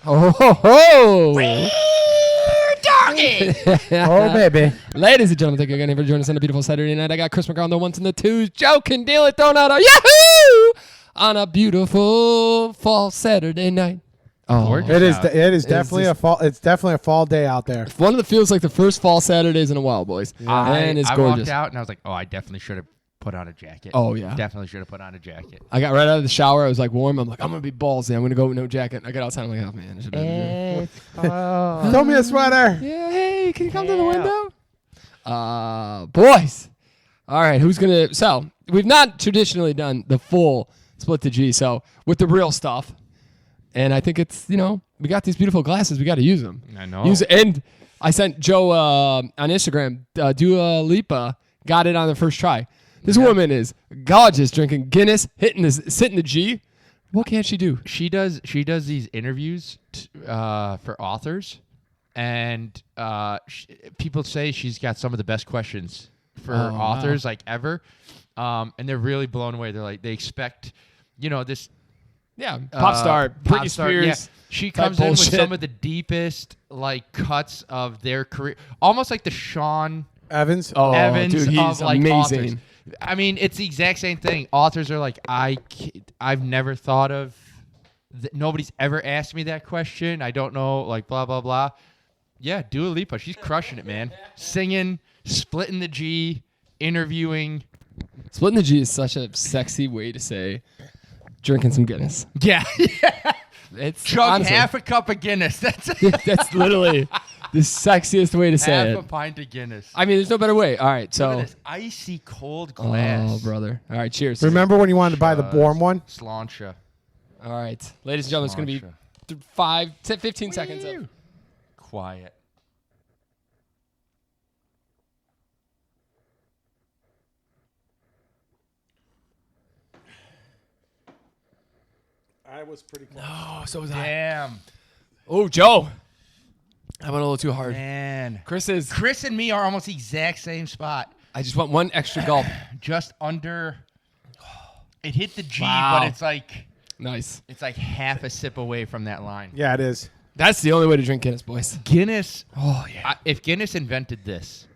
Oh, ho, ho. Doggy! Oh, baby. Ladies and gentlemen, thank you again for joining us on a beautiful Saturday night. I got Chris McGraw on the ones and the twos. Joe can deal it, throwing out a Yahoo! On a beautiful fall Saturday night. Oh, Gorgeous. It is definitely a fall. It's definitely a fall day out there. one of the feels like the first fall Saturdays in a while, boys. And it's I gorgeous. walked out and I was like, oh, I definitely should have put on a jacket. Oh, yeah. Definitely should have put on a jacket. I got right out of the shower. I was like warm. I'm like, I'm going to be ballsy. I'm going to go with no jacket. I got outside. I'm like, oh, man. I should have Throw me a sweater. Yeah, hey, can you come to the window? Boys. All right, who's going to... So, we've not traditionally done the full split the G, so with the real stuff. And I think it's, we got these beautiful glasses. We got to use them. I know. And I sent Joe on Instagram, Dua Lipa got it on the first try. This woman is gorgeous, drinking Guinness, sitting the G. What can't she do? She does these interviews for authors, and people say she's got some of the best questions for authors like ever, and they're really blown away. They're like, they expect, this. Yeah, pop star, Britney Spears. Yeah. She comes in with some of the deepest cuts of their career, almost like the Sean Evans. Evans dude, he's of amazing. authors. I mean, it's the exact same thing. Authors are like, I've never thought of. Nobody's ever asked me that question. I don't know, blah blah blah. Yeah, Dua Lipa, she's crushing it, man. Singing, splitting the G, interviewing. Splitting the G is such a sexy way to say drinking some Guinness. Yeah. It's Chug honestly, half a cup of Guinness. That's literally the sexiest way to say half it. a pint of Guinness. I mean, there's no better way. All right, Look so. at this icy cold glass. Oh, brother. All right, cheers. Remember when you wanted to buy the Born one? Sláinte. All right, ladies and gentlemen, it's going to be 15 seconds of. Quiet. I was pretty close. Oh, so was I. Damn. Oh, Joe. I went a little too hard. Man. Chris and me are almost the exact same spot. I just want one extra gulp. Just under. It hit the G, Wow. but it's like Nice. half a sip away from that line. Yeah, it is. That's the only way to drink Guinness, boys. Guinness. Oh, yeah. If Guinness invented this,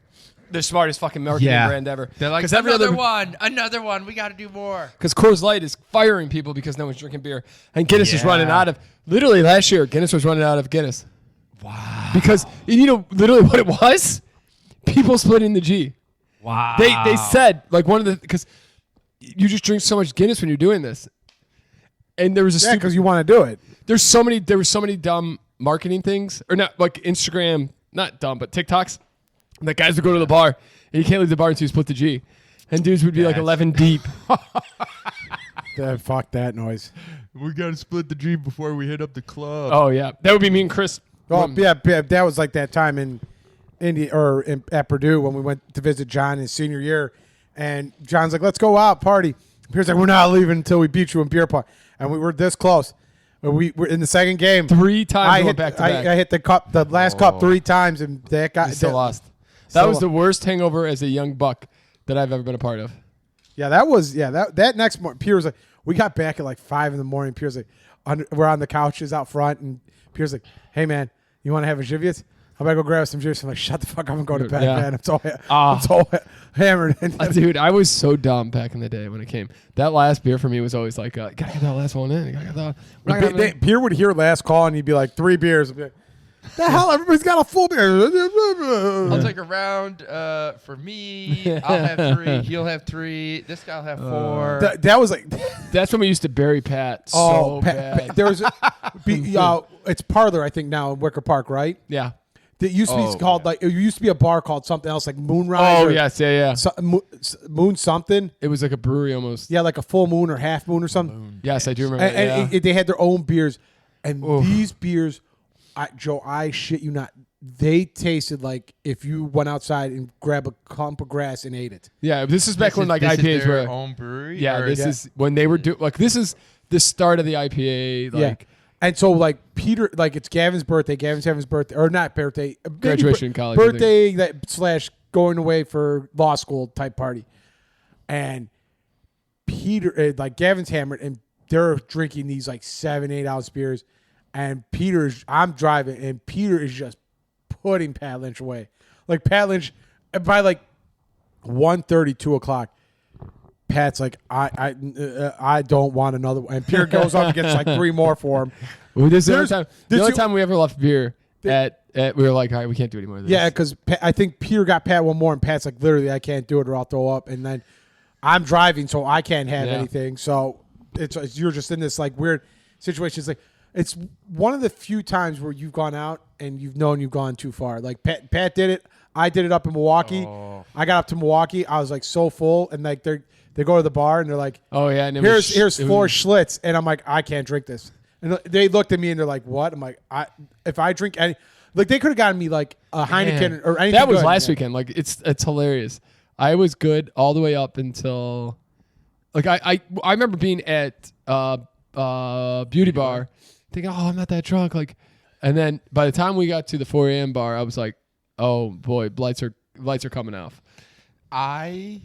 The smartest fucking marketing brand ever. they're like, another one. We got to do more. Because Coors Light is firing people because no one's drinking beer. And Guinness is running out of... Literally, last year, Guinness was running out of Guinness. Wow. Because, literally what it was? People splitting the G. Wow. They said, because you just drink so much Guinness when you're doing this. And there was a because you want to do it. there were so many dumb marketing things. Or not, like Instagram, not dumb, but TikToks. That guys would go to the bar, and you can't leave the bar until you split the G. And dudes would be like 11 deep. Fuck that noise. We got to split the G before we hit up the club. Oh, yeah. That would be me and Chris. Oh, yeah, that was like that time in India at Purdue when we went to visit John his senior year. And John's like, let's go out, party. Pierre's like, we're not leaving until we beat you in beer pong. And we were this close. We were in the second game. 3 times I going hit, back to back. I hit the last cup 3 times, and that guy We still lost. That was the worst hangover as a young buck that I've ever been a part of. Yeah, that next morning, Pierre's like, we got back at like 5 in the morning. Pierre's like, we're on the couches out front, and Pierre's like, hey man, you want to have a Jivius? I'm gonna go grab some juice. I'm like, shut the fuck up and go to bed, man. I'm so hammered. Dude, I was so dumb back in the day when it came. That last beer for me was always like, gotta get that last one in. Gotta get that. Pierre would hear last call, and he'd be like, 3 beers. I'd be like, the hell? Everybody's got a full beer. I'll take a round for me. I'll have 3. He'll have 3. This guy'll have 4. That was like, That's when we used to bury Pat so bad. there was, it's Parlor, I think now in Wicker Park, right? Yeah. It used to be called it used to be a bar called something else like Moonrise. Oh, yes, yeah. Moon something. It was like a brewery almost. Yeah, like a full moon or half moon or something. Yes, I do remember. And they had their own beers, and these beers, Joe, I shit you not, they tasted like if you went outside and grabbed a clump of grass and ate it. Yeah, this is back when like this IPAs is their were. own brewery. Yeah, this is when they were doing this is the start of the IPA. Like, And so, like, Peter, like, it's Gavin's birthday. Gavin's having his birthday, or not birthday. Graduation college. Birthday / going away for law school type party. And Peter, like, Gavin's hammered, and they're drinking these, like, 7-8 ounce beers. and I'm driving, and Peter is just putting Pat Lynch away. Like Pat Lynch, by like 1:30, 2 o'clock, Pat's like, I don't want another one. And Peter goes up and gets like 3 more for him. Well, this is the only time we ever left beer at we were like, all right, we can't do any more of this. Yeah, because I think Peter got Pat one more, and Pat's like, literally, I can't do it or I'll throw up. And then I'm driving, so I can't have anything. So you're just in this like weird situation. It's one of the few times where you've gone out and you've known you've gone too far. Like Pat did it. I did it up in Milwaukee. Oh. I got up to Milwaukee. I was like so full, and like they go to the bar and they're like, oh yeah, and here's 4 Schlitz, and I'm like, I can't drink this. And they looked at me and they're like, what? I'm like, if I drink any, like they could have gotten me like a Heineken or anything. That was good. last weekend. Like it's hilarious. I was good all the way up until like I remember being at Beauty Bar thinking, oh, I'm not that drunk. Like, and then by the time we got to the 4 a.m. bar, I was like, oh boy, lights are coming off. I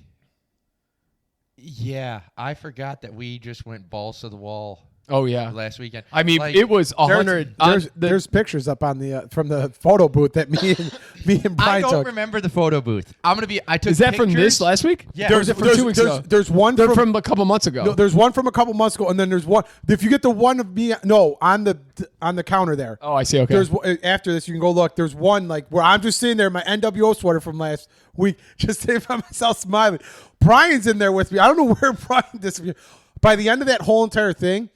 forgot that we just went balls to the wall. Oh yeah, last weekend. I mean, like, it was 100. There's pictures up on the from the photo booth that me and I Brian don't took. remember the photo booth. I took. Is that pictures. from this last week? Yeah. Or was it from 2 weeks ago? There's one from a couple months ago. No, there's one from a couple months ago, and then there's one. If you get the one of me, on the counter there. Oh, I see. Okay. There's after this, you can go look. There's one like where I'm just sitting there, in my NWO sweater from last week, just sitting by myself smiling. Brian's in there with me. I don't know where Brian disappeared. By the end of that whole entire thing,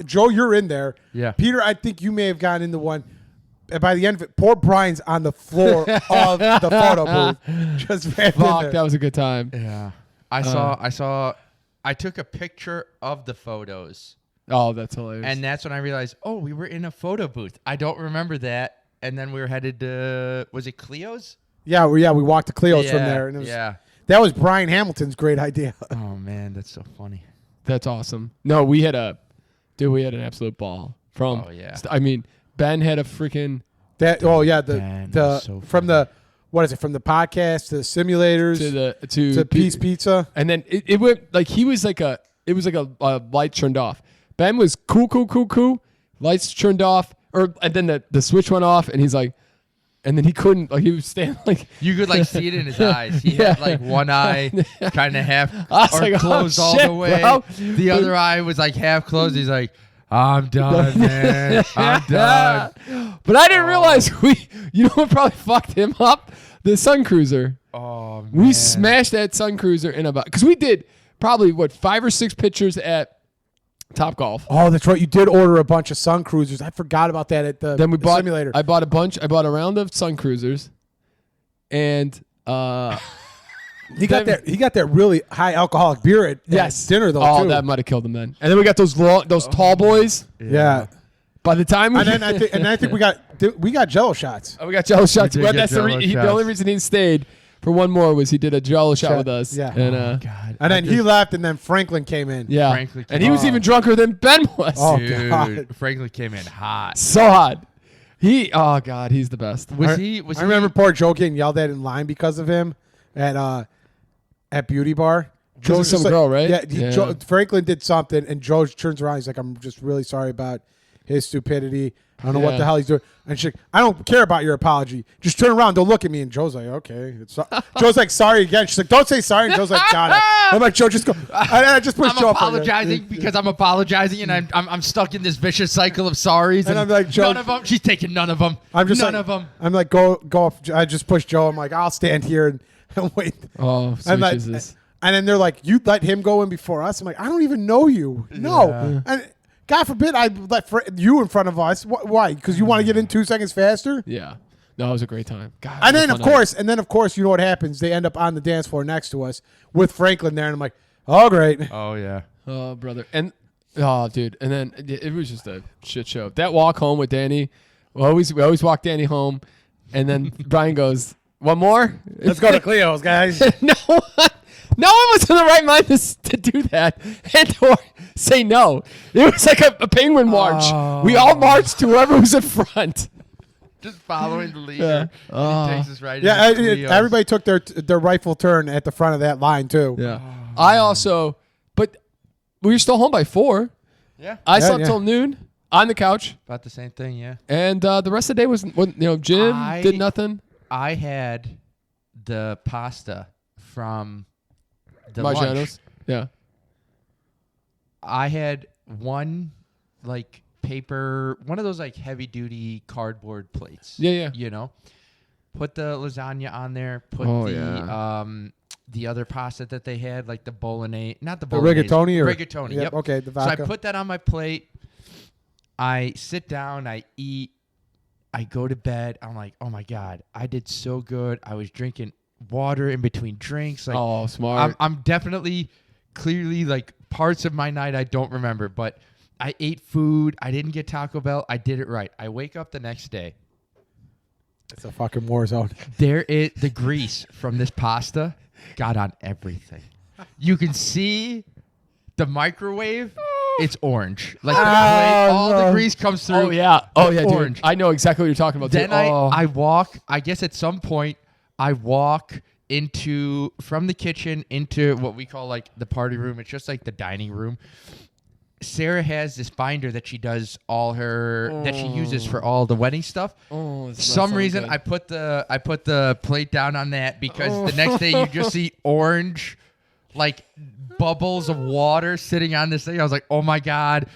Joe, you're in there. Yeah. Peter, I think you may have gotten into one. And by the end of it, poor Brian's on the floor of the photo booth. Just ran in Fuck, there. that was a good time. Yeah. I took a picture of the photos. Oh, that's hilarious. And that's when I realized, oh, we were in a photo booth. I don't remember that. And then we were headed to, was it Cleo's? Yeah, we walked to Cleo's from there. And it was, that was Brian Hamilton's great idea. Oh, man, that's so funny. That's awesome. No, we had an absolute ball. From, I mean, Ben had a freaking. From the what is it? From the podcast to the simulators to Peace Pizza, and then it went like he was like a light turned off. Ben was cool. Lights turned off, and then the switch went off, and he's like, and then he couldn't, like he was standing like you could like see it in his eyes. He had like one eye kind of half closed all the way. Bro. The other eye was like half closed. He's like, I'm done, man. I'm done. But I didn't realize you know what probably fucked him up? The Sun Cruiser. Oh, man. We smashed that Sun Cruiser in because we did probably 5 or 6 pictures at Top Golf. Oh, that's right. You did order a bunch of Sun Cruisers. I forgot about that at the simulator. I bought a bunch. I bought a round of Sun Cruisers, and he got that really high alcoholic beer at dinner though. Oh, too. that might have killed him then. And then we got those tall boys. Yeah. By the time I think we got Jello shots. Oh, we got Jello shots. We Well, did that's Jell-O the shots. only reason he stayed for one more was he did a Jello shot with us. Yeah. And, God. And then he left, and then Franklin came in. yeah. Franklin And he was even drunker than Ben was. Oh, Dude, God. Franklin came in hot. So hot. Oh God, he's the best. I remember poor Joe getting yelled at in line because of him at Beauty Bar. Joe's some girl, right? Yeah, Franklin did something, and Joe turns around. He's like, "I'm just really sorry about his stupidity. I don't know what the hell he's doing." And she's like, "I don't care about your apology. Just turn around. Don't look at me." And Joe's like, "Okay." Joe's like, "Sorry again." She's like, "Don't say sorry." And Joe's like, "Got it." I'm like, "Joe, just go." I just push Joe. I'm apologizing because I'm apologizing, and I'm stuck in this vicious cycle of sorries. And I'm like, Joe, none of them. She's taking none of them. I'm just none like, of them. I'm like, go. I just push Joe. I'm like, I'll stand here and wait. Oh, sweet And Jesus. And then they're like, "You let him go in before us." I'm like, "I don't even know you." No. Yeah. And God forbid I let you in front of us. Why? Because you want to get in 2 seconds faster? Yeah. No, it was a great time. God, And then of course, you know what happens? They end up on the dance floor next to us with Franklin there, and I'm like, "Oh, great." Oh yeah. Oh, brother. And dude. And then it was just a shit show. That walk home with Danny. We always walk Danny home, and then Brian goes, "One more? Let's go to Cleo's, guys. No one was in the right mind to do that and or say no. It was like a penguin march. We all marched to whoever was in front. Just following the leader. Yeah. He takes us right. Yeah, into Cleo's. everybody took their rightful turn at the front of that line too. Yeah. I also, but we were still home by 4. Yeah. I slept yeah. till noon. on the couch. About the same thing, yeah. And the rest of the day was, Jim did nothing. I had the pasta from the lunch. Maggiano's. Yeah. I had one one of those heavy duty cardboard plates. Yeah. Put the lasagna on there. Put the other pasta that they had, like the bolognese, not the bolognese. Rigatoni. Yep. Okay, the So I vodka. put that on my plate. I sit down. I eat. I go to bed. I'm like, oh my God, I did so good. I was drinking water in between drinks. Oh, smart. I'm definitely, clearly, parts of my night I don't remember, but I ate food. I didn't get Taco Bell. I did it right. I wake up the next day. It's a fucking war zone. The grease from this pasta got on everything. You can see the microwave. It's orange. All the grease comes through. Oh yeah, orange. Dude. I know exactly what you're talking about. Then too. I walk. I guess at some point I walk from the kitchen into what we call the party room. It's just the dining room. Sarah has this binder that she does that she uses for all the wedding stuff. Some reason I put the plate down on that because the next day you just see orange bubbles of water sitting on this thing. I was like, oh my God.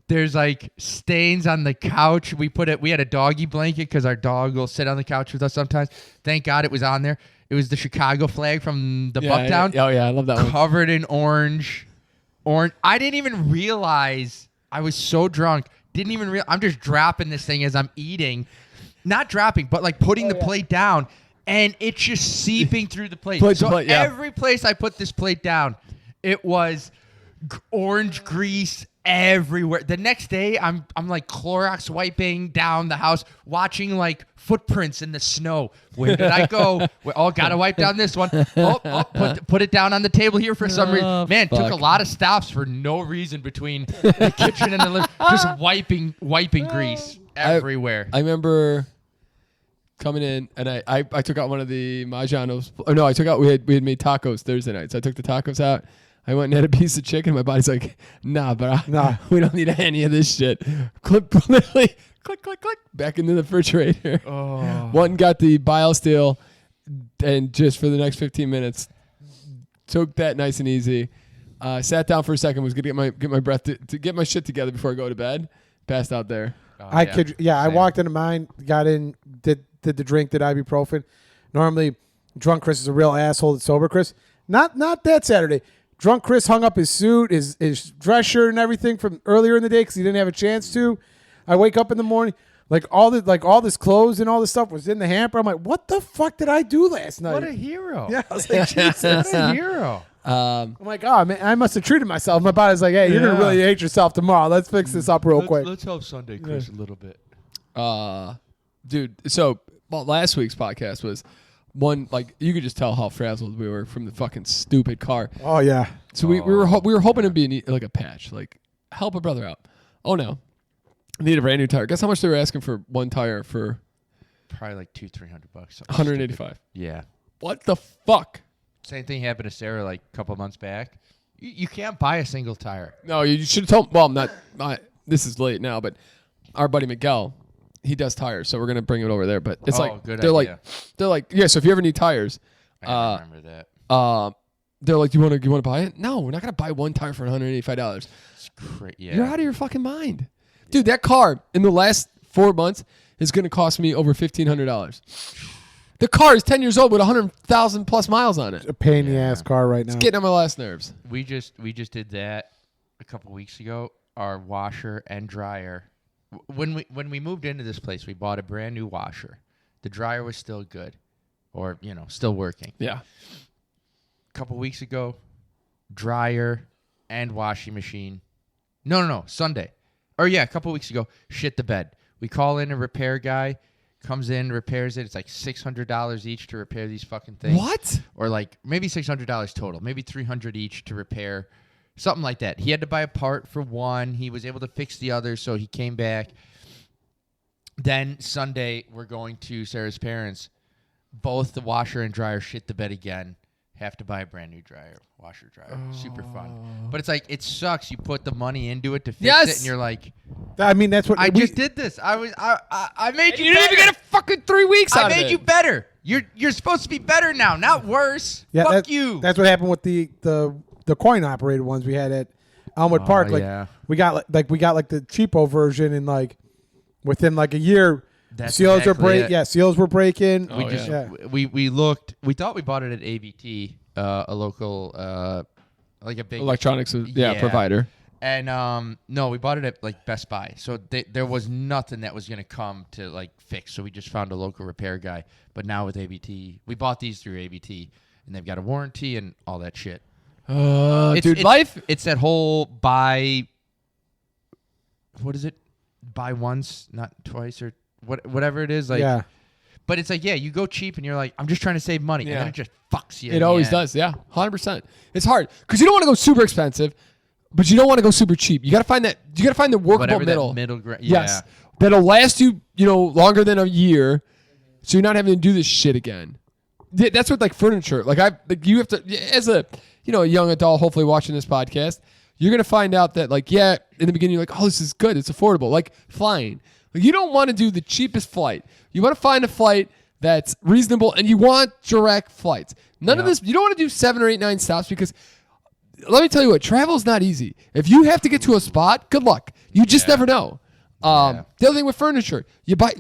There's stains on the couch. We had a doggy blanket because our dog will sit on the couch with us sometimes. Thank God it was on there. It was the Chicago flag from the Bucktown. Oh yeah, I love that one. Covered in orange. I didn't even realize. I was so drunk. Didn't even realize. I'm just dropping this thing as I'm eating. Not dropping, but putting the plate down. And it's just seeping through the plate. Every place I put this plate down, it was orange grease everywhere. The next day, I'm Clorox wiping down the house, watching footprints in the snow. Where did I go? Gotta wipe down this one. Put it down on the table here for some reason. Man, took a lot of stops for no reason between the kitchen and the living. Just wiping grease everywhere. I remember coming in and I took out one of the Maggiano's. Oh no, we had made tacos Thursday night, so I took the tacos out. I went and had a piece of chicken. My body's like, nah, we don't need any of this shit. Literally, click, back into the refrigerator. One got the BioSteel, and just for the next 15 minutes, took that nice and easy. Sat down for a second, was gonna get my breath to get my shit together before I go to bed. Passed out there. I walked into mine, got in, did the drink, did ibuprofen. Normally, drunk Chris is a real asshole. Sober Chris, not that Saturday. Drunk Chris hung up his suit, his dress shirt, and everything from earlier in the day because he didn't have a chance to. I wake up in the morning, all this clothes and all this stuff was in the hamper. I'm like, what the fuck did I do last night? What a hero! Yeah, I was like, Jesus, what a hero! I'm like, oh man, I must have treated myself. My body's like, hey, you're gonna really hate yourself tomorrow. Let's fix this up real quick. Let's help Sunday Chris a little bit. Dude. So last week's podcast was one you could just tell how frazzled we were from the fucking stupid car. Oh yeah. So we were hoping to be a patch, help a brother out. Oh no, I need a brand new tire. Guess how much they were asking for one tire for? Probably $200-300. $185. Yeah. What the fuck? Same thing happened to Sarah a couple months back. You can't buy a single tire. No, you should have told. Well, this is late now, but our buddy Miguel, he does tires, so we're gonna bring it over there. But it's good they're idea. Yeah. So if you ever need tires, I remember that. they're like, you want to buy it? No, we're not gonna buy one tire for $185. It's crazy. Yeah. You're out of your fucking mind, dude. That car in the last 4 months is gonna cost me over $1,500. The car is 10 years old with 100,000 plus miles on it. A pain in the ass car right now. It's getting on my last nerves. We just did that a couple weeks ago. Our washer and dryer. When we moved into this place, we bought a brand new washer. The dryer was still good, or still working. Yeah. A couple weeks ago, dryer and washing machine. No, Sunday. Or yeah, a couple weeks ago, shit the bed. We call in a repair guy. Comes in, repairs it. It's $600 each to repair these fucking things. What? Or maybe $600 total. Maybe $300 each to repair. Something like that. He had to buy a part for one. He was able to fix the other, so he came back. Then Sunday, we're going to Sarah's parents. Both the washer and dryer shit the bed again. Have to buy a brand new washer, dryer. Super fun. But it's it sucks. You put the money into it to fix it, and you're like, I mean, that's what I just did this. I made you. You didn't even get a fucking 3 weeks out I of it. made you better. You're supposed to be better now, not worse. Yeah, Fuck you. That's what happened with the coin operated ones we had at Elmwood Park. Like yeah. we got like the cheapo version, and like within like a year, That's seals exactly are it. Yeah, seals were breaking. Oh, yeah. We looked. We thought we bought it at ABT, a local like a big Electronics, provider. And no, we bought it at like Best Buy. So there was nothing that was gonna come to like fix. So we just found a local repair guy. But now with ABT, we bought these through ABT, and they've got a warranty and all that shit. Dude, life. It's that whole buy. What is it? Buy once, not twice, or whatever it is. Like, Yeah. But it's like, yeah, you go cheap, and you're like, I'm just trying to save money, and Yeah. then it just fucks you. It always does. Yeah, 100%. It's hard because you don't want to go super expensive, but you don't want to go super cheap. You got to find that. You got to find the workable Whatever middle. that middle ground. Yeah. Yes, that'll last you. Longer than a year, so you're not having to do this shit again. Yeah, that's what like furniture. You have to as a a young adult, hopefully watching this podcast, you're gonna find out that like in the beginning you're like, oh, this is good, it's affordable. Like flying, like, you don't want to do the cheapest flight. You want to find a flight that's reasonable, and you want direct flights. None of this. You don't want to do 7 or 8, 9 stops because. Let me tell you what, travel is not easy. If you have to get to a spot, good luck. You just never know. The other thing with furniture,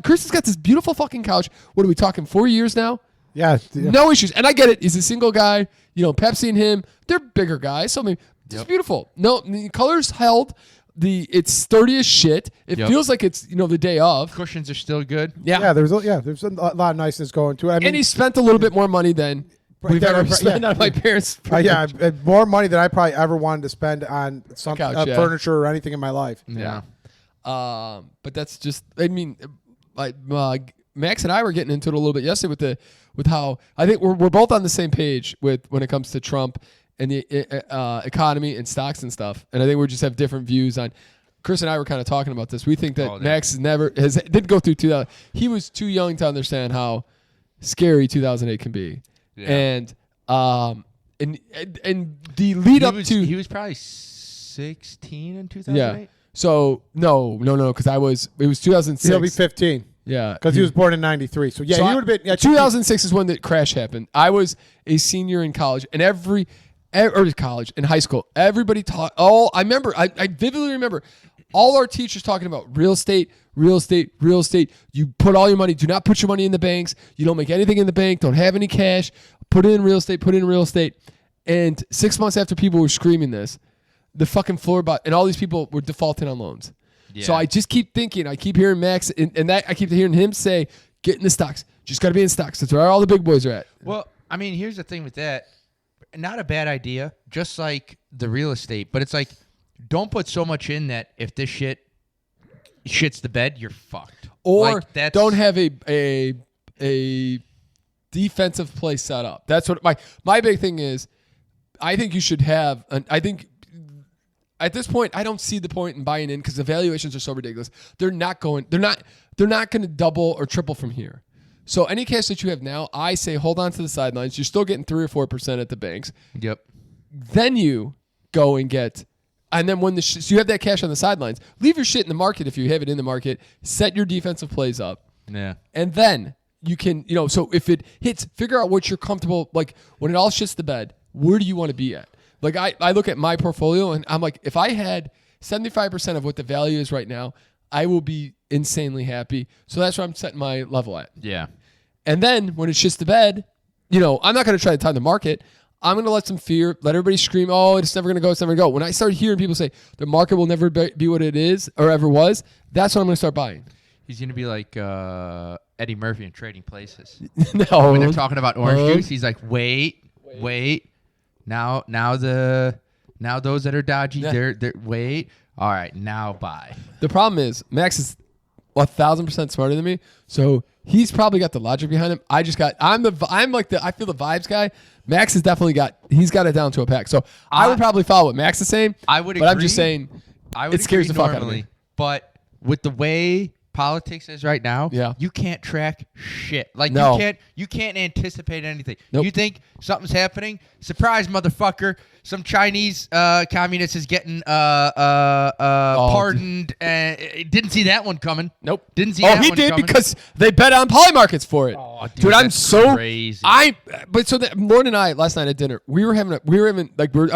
Chris has got this beautiful fucking couch. What are we talking, 4 years now? Yeah. No issues. And I get it. He's a single guy. Pepsi and him, they're bigger guys. So I mean, it's beautiful. No, the color's held. It's sturdy as shit. It feels like it's the day of. Cushions are still good. Yeah. There's a lot of niceness going to it. I mean, And he spent a little bit more money than we've ever spent on my parents. More money than I probably ever wanted to spend on some couch, furniture or anything in my life. Yeah. But that's just. I mean, like Max and I were getting into it a little bit yesterday with how I think we're both on the same page with when it comes to Trump and the economy and stocks and stuff. And I think we just have different views on. Chris and I were kind of talking about this. We think that Max didn't go through 2000. He was too young to understand how scary 2008 can be. Yeah. And the lead up to he was probably 16 in 2008. Yeah. So no, because it was 2006. He'll be 15. Yeah, because he was born in '93. So yeah, he would have been. 2006 is when the crash happened. I was a senior in college, and in high school, everybody taught. Oh, I remember. I vividly remember all our teachers talking about real estate. You put all your money. Do not put your money in the banks. You don't make anything in the bank. Don't have any cash. Put it in real estate. And 6 months after people were screaming this, the fucking floor bought, and all these people were defaulting on loans. Yeah. So I just keep thinking. I keep hearing Max, and that I keep hearing him say, "Get in the stocks. Just got to be in stocks. That's where all the big boys are at." Well, I mean, here's the thing with that. Not a bad idea, just like the real estate. But it's like, don't put so much in that if this shits the bed, you're fucked. Or don't have a defensive play set up. That's what my big thing is. I think you should have. I think at this point, I don't see the point in buying in because the valuations are so ridiculous. They're not going to double or triple from here. So any cash that you have now, I say hold on to the sidelines. You're still getting 3 or 4% at the banks. Yep. Then you go and get, and then when so you have that cash on the sidelines, leave your shit in the market if you have it in the market. Set your defensive plays up. Yeah. And then you can, so if it hits, figure out what you're comfortable, like when it all shits the bed, where do you want to be at? Like I look at my portfolio and I'm like, if I had 75% of what the value is right now, I will be insanely happy. So that's where I'm setting my level at. Yeah. And then when it shits the bed, I'm not going to try to time the market. I'm going to let some fear, let everybody scream, oh, it's never going to go, it's never going to go. When I start hearing people say the market will never be what it is or ever was, that's when I'm going to start buying. He's going to be like Eddie Murphy in Trading Places. No. When they're talking about orange juice, he's like, wait. Now those that are dodgy, they're wait. All right, now buy. The problem is Max is 1,000% smarter than me, so he's probably got the logic behind him. I feel the vibes guy. Max has definitely got it down to a pack. So I would probably follow what Max is saying. I would, but I'm just saying it scares the fuck out of me. But with the way politics is right now, you can't track shit. Like you can't anticipate anything. Nope. You think something's happening? Surprise, motherfucker! Some Chinese communist is getting pardoned, and Didn't see that one coming. Nope. Didn't see Oh, that he one did coming. because they bet on Polymarkets for it. Oh, dude, I'm that's so crazy. But so that Lauren and I last night at dinner, I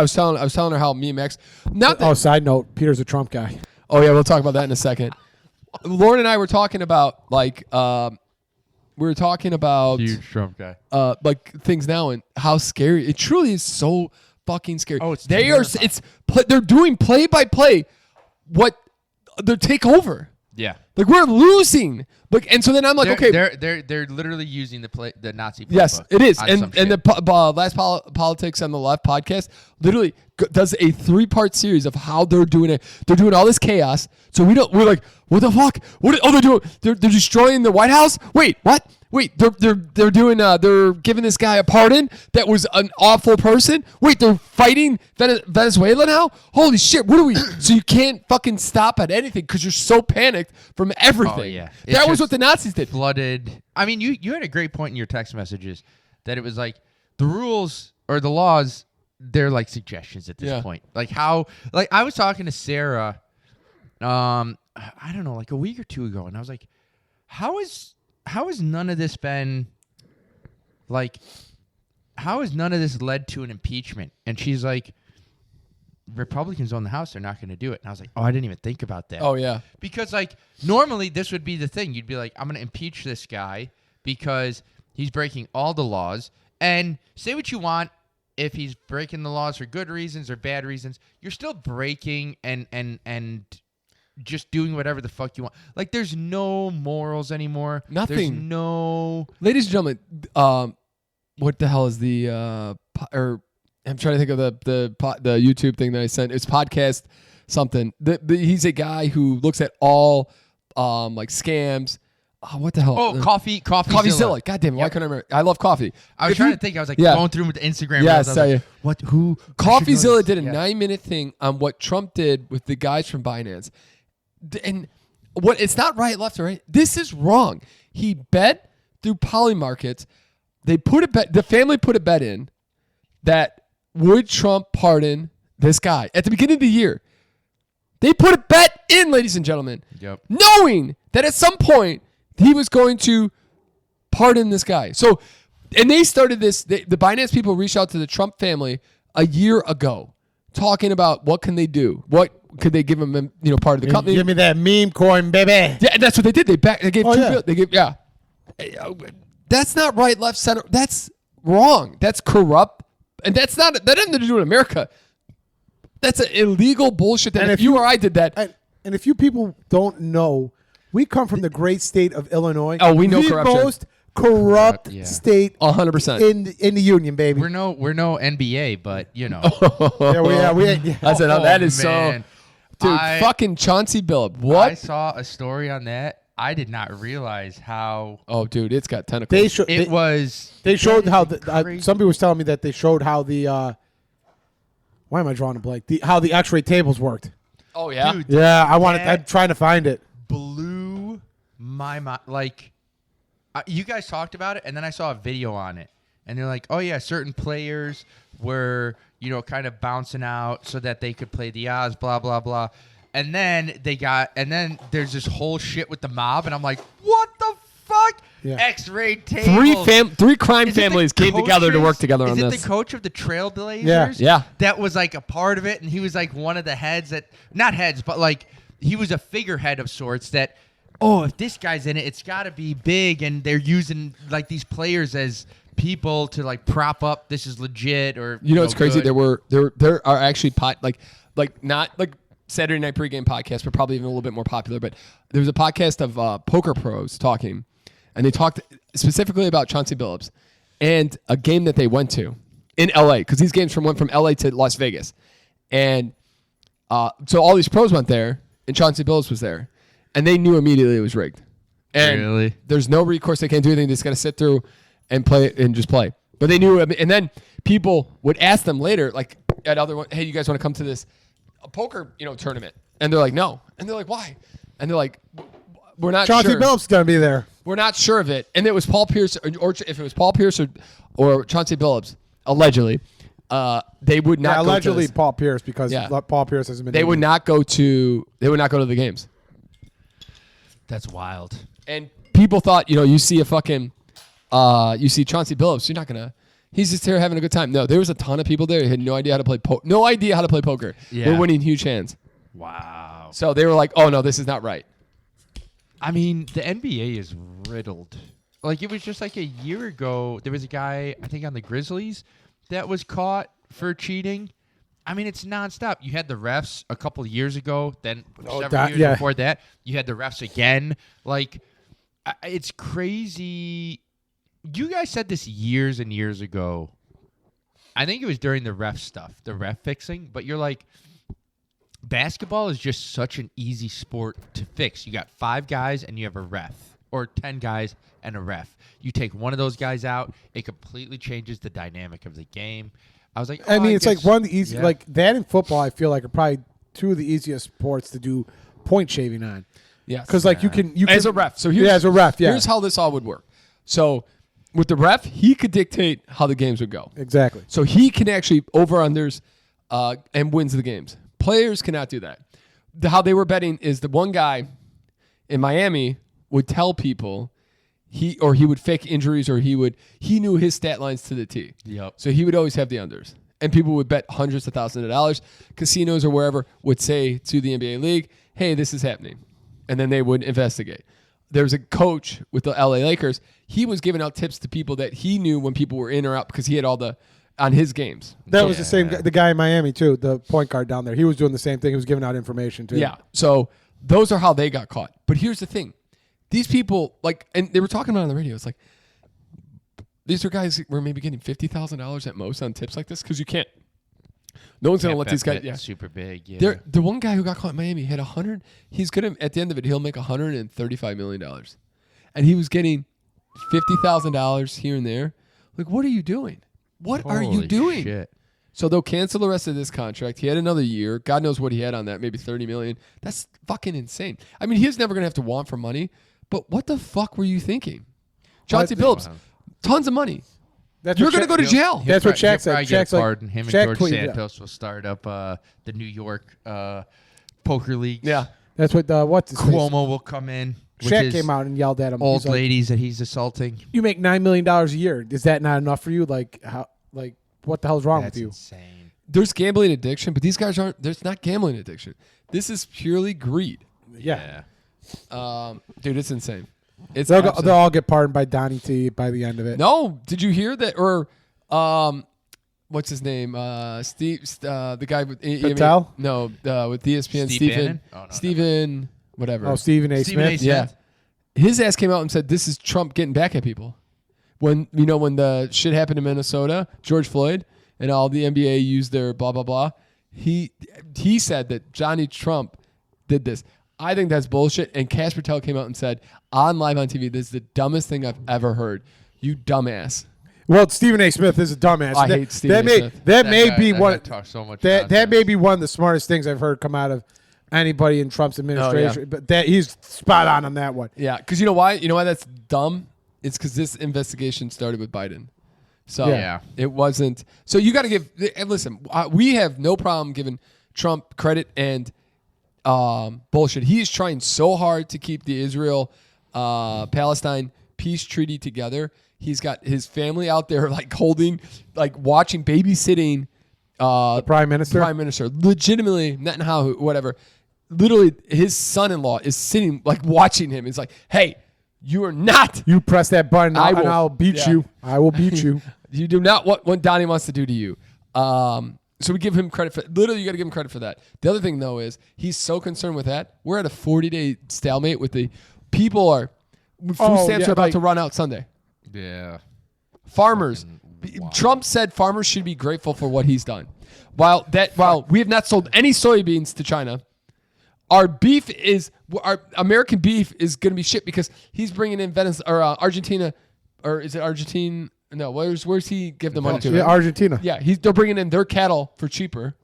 was telling her how me and Max. Not that, Oh, side note, Peter's a Trump guy. Oh yeah, we'll talk about that in a second. Lauren and I were talking about Huge Trump guy. like things now and how scary it truly is. So fucking scary. Oh, it's they are. terrifying. They're doing play by play. What they take over. Yeah. Like we're losing. Like and so then I'm like, okay, they're literally using the Nazi playbook. yes, it is. on And some and shit. the last Politics on the Left podcast literally does a 3-part series of how they're doing it. They're doing all this chaos. So we're like, what the fuck? They're doing? They're destroying the White House. Wait, what? Wait, they're doing they're giving this guy a pardon that was an awful person. Wait, they're fighting Venezuela now? Holy shit, what are we? So you can't fucking stop at anything because you're so panicked from everything. Oh, yeah. That It's was just what the Nazis did. flooded. I mean, you had a great point in your text messages that it was like the rules or the laws, they're like suggestions at this Yeah. point. Like how, like I was talking to Sarah, I don't know, like a week or two ago, and I was like, how has none of this been like, how has none of this led to an impeachment? And she's like, Republicans own the House, they're not going to do it. And I was like, oh, I didn't even think about that. Oh yeah. Because, like, normally this would be the thing. You'd be like, I'm going to impeach this guy because he's breaking all the laws. And say what you want, if he's breaking the laws for good reasons or bad reasons, you're still breaking and just doing whatever the fuck you want. Like, there's no morals anymore. Nothing. There's no... Ladies and gentlemen, what the hell is the or I'm trying to think of the YouTube thing that I sent. It's podcast something. He's a guy who looks at all like scams. Oh, what the hell? Oh, CoffeeZilla. God damn it! Why couldn't I remember? I love coffee. I was trying to think. I was like going through with the Instagram. Yes, reels. I was like, what? Who? CoffeeZilla did a 9-minute thing on what Trump did with the guys from Binance, and what it's not right, left, or right. This is wrong. He bet through Polymarkets. They put a bet. The family put a bet in that would Trump pardon this guy at the beginning of the year. They put a bet in, ladies and gentlemen, knowing that at some point he was going to pardon this guy. So, and they started this. The Binance people reached out to the Trump family a year ago, talking about what can they do, what could they give him, part of the company. Give me that meme coin, baby. Yeah, and that's what they did. They gave Oh, $2 yeah. billion. They gave That's not right, left, center. That's wrong. That's corrupt, and that has nothing to do with America. That's an illegal bullshit. That And if if you you- or I did that, And if you people don't know, we come from the great state of Illinois. Oh, we know the corruption. most corrupt Yeah. state 100%. in the union, baby. We're no NBA, but you know. yeah. That's that is man. so, dude. Fucking Chauncey Billup. What? I saw a story on that. I did not realize how Oh, dude, it's got tentacles. it was. They showed that how is the crazy. somebody was telling me that they showed how the why am I drawing a blank? How the X-ray tables worked. Oh yeah. Dude, Yeah, I want it. that I'm trying to find it. blew my mind. Like, you guys talked about it, and then I saw a video on it, and they're like, "Oh yeah, certain players were, kind of bouncing out so that they could play the odds, blah blah blah." And then there's this whole shit with the mob, and I'm like, "What the fuck?" Yeah. X-ray tables. Three crime Is it the families came together to work coaches- together on Is it this. the coach of the Trailblazers? Yeah. Yeah. That was like a part of it, and he was like one of the heads not heads, but like he was a figurehead of sorts that, if this guy's in it, it's got to be big, and they're using like these players as people to like prop up this is legit or It's crazy. good. There are actually not like Saturday Night Pregame podcast, but probably even a little bit more popular. But there was a podcast of poker pros talking, and they talked specifically about Chauncey Billups and a game that they went to in LA, because these games went from LA to Las Vegas, and so all these pros went there, and Chauncey Billups was there, and they knew immediately it was rigged. And Really? there's no recourse. They can't do anything. They just got to sit through and play and just play. But they knew, and then people would ask them later, like at other one, hey, you guys want to come to this poker tournament? And they're like, no. And they're like, why? And they're like, we're not Chauncey sure. Billups gonna be there. We're not sure of it. And it was Paul Pierce, or if it was Paul Pierce or Chauncey Billups, allegedly, they would not. Yeah, go allegedly to this. Paul Pierce, because Yeah. Paul Pierce hasn't been. They would not go to. They would not go to the games. That's wild. And people thought, you see a fucking, you see Chauncey Billups, you're not gonna. He's just here having a good time. No, there was a ton of people there who had no idea how to play poker. Yeah. We're winning huge hands. Wow. So they were like, "Oh no, this is not right." I mean, the NBA is riddled. Like, it was just like a year ago, there was a guy, I think on the Grizzlies, that was caught for cheating. I mean, it's nonstop. You had the refs a couple of years ago, then several years before that, you had the refs again. Like, it's crazy. You guys said this years and years ago. I think it was during the ref stuff, the ref fixing, but you're like, basketball is just such an easy sport to fix. You got 5 guys and you have a ref, or 10 guys and a ref. You take one of those guys out, it completely changes the dynamic of the game. I was like, I mean, it's guess, like one of the easy, like that in football, I feel like are probably 2 of the easiest sports to do point shaving on. Yeah. Because like you can as a ref. So here's as a ref, here's how this all would work. So with the ref, he could dictate how the games would go. Exactly. So he can actually over-unders and wins the games. Players cannot do that. How they were betting is the one guy in Miami would tell people he would fake injuries, or he knew his stat lines to the T. Yep. So he would always have the unders. And people would bet hundreds of thousands of dollars. Casinos or wherever would say to the NBA league, "Hey, this is happening." And then they would investigate. There was a coach with the LA Lakers. He was giving out tips to people that he knew when people were in or out because he had all on his games. That was the same the guy in Miami too, the point guard down there. He was doing the same thing. He was giving out information too. Yeah. So those are how they got caught. But here's the thing. These people, and they were talking about it on the radio. It's like, these are guys that were maybe getting $50,000 at most on tips like this because you can't. No one's going to let these guys. Yeah. Super big. Yeah. The one guy who got caught in Miami had 100. He's going to, at the end of it, he'll make $135 million. And he was getting $50,000 here and there. Like, what are you doing? What are you doing? Shit. So they'll cancel the rest of this contract. He had another year. God knows what he had on that, maybe $30 million. That's fucking insane. I mean, he's never going to have to want for money, but what the fuck were you thinking? Chauncey Billups, tons of money. You're going to go to jail. That's what Shaq said. Shaq's like, pardon. Him and Shaq George tweeted, Santos will start up the New York poker league. Yeah. That's what what's his face? Cuomo will come in. Shaq came out and yelled at him. Old He's like, ladies that he's assaulting. "You make $9 million a year. Is that not enough for you? Like how? Like what the hell's wrong That's with you?" insane. There's gambling addiction, but these guys aren't. There's not gambling addiction. This is purely greed. Yeah. Dude, it's insane. It's They'll all get pardoned by Donnie T by the end of it. No, did you hear that? Or, what's his name? Steve, the guy with Patel? No, with ESPN, Steve Stephen, Bannon? Oh, no, Stephen, whatever. Oh, Stephen A. Stephen A. Smith. Yeah, Smith? his ass came out and said this is Trump getting back at people. When the shit happened in Minnesota, George Floyd, and all the NBA used their blah blah blah. He said that Johnny Trump did this. I think that's bullshit. And Cash Patel came out and said live on TV, "This is the dumbest thing I've ever heard. You dumbass." Well, Stephen A. Smith is a dumbass. I hate Stephen A. Smith. That may be That one. guy talks so much That nonsense. may be one of the smartest things I've heard come out of anybody in Trump's administration. yeah. But that he's spot on that one. Yeah, because you know why? You know why that's dumb? It's because this investigation started with Biden. So Yeah. it wasn't. So you got to give. And listen, we have no problem giving Trump credit and bullshit. He is trying so hard to keep the Israel-Palestine peace treaty together. He's got his family out there watching, babysitting The prime minister. legitimately, Netanyahu, whatever. Literally, his son-in-law is sitting watching him. It's like, hey, you are not. You press that button, I and will- I'll beat yeah. you. I will beat you. You do not what Donnie wants to do to you. So we give him credit for. Literally, you got to give him credit for that. The other thing though is he's so concerned with that. We're at a 40-day stalemate with the people are. Food stamps are about to run out Sunday. Yeah. Farmers. Wow. Trump said farmers should be grateful for what he's done. While we have not sold any soybeans to China, our American beef is going to be shit because he's bringing in Argentina, or is it Argentine? No, where's he give the money to? Yeah, Argentina. Yeah, they're bringing in their cattle for cheaper.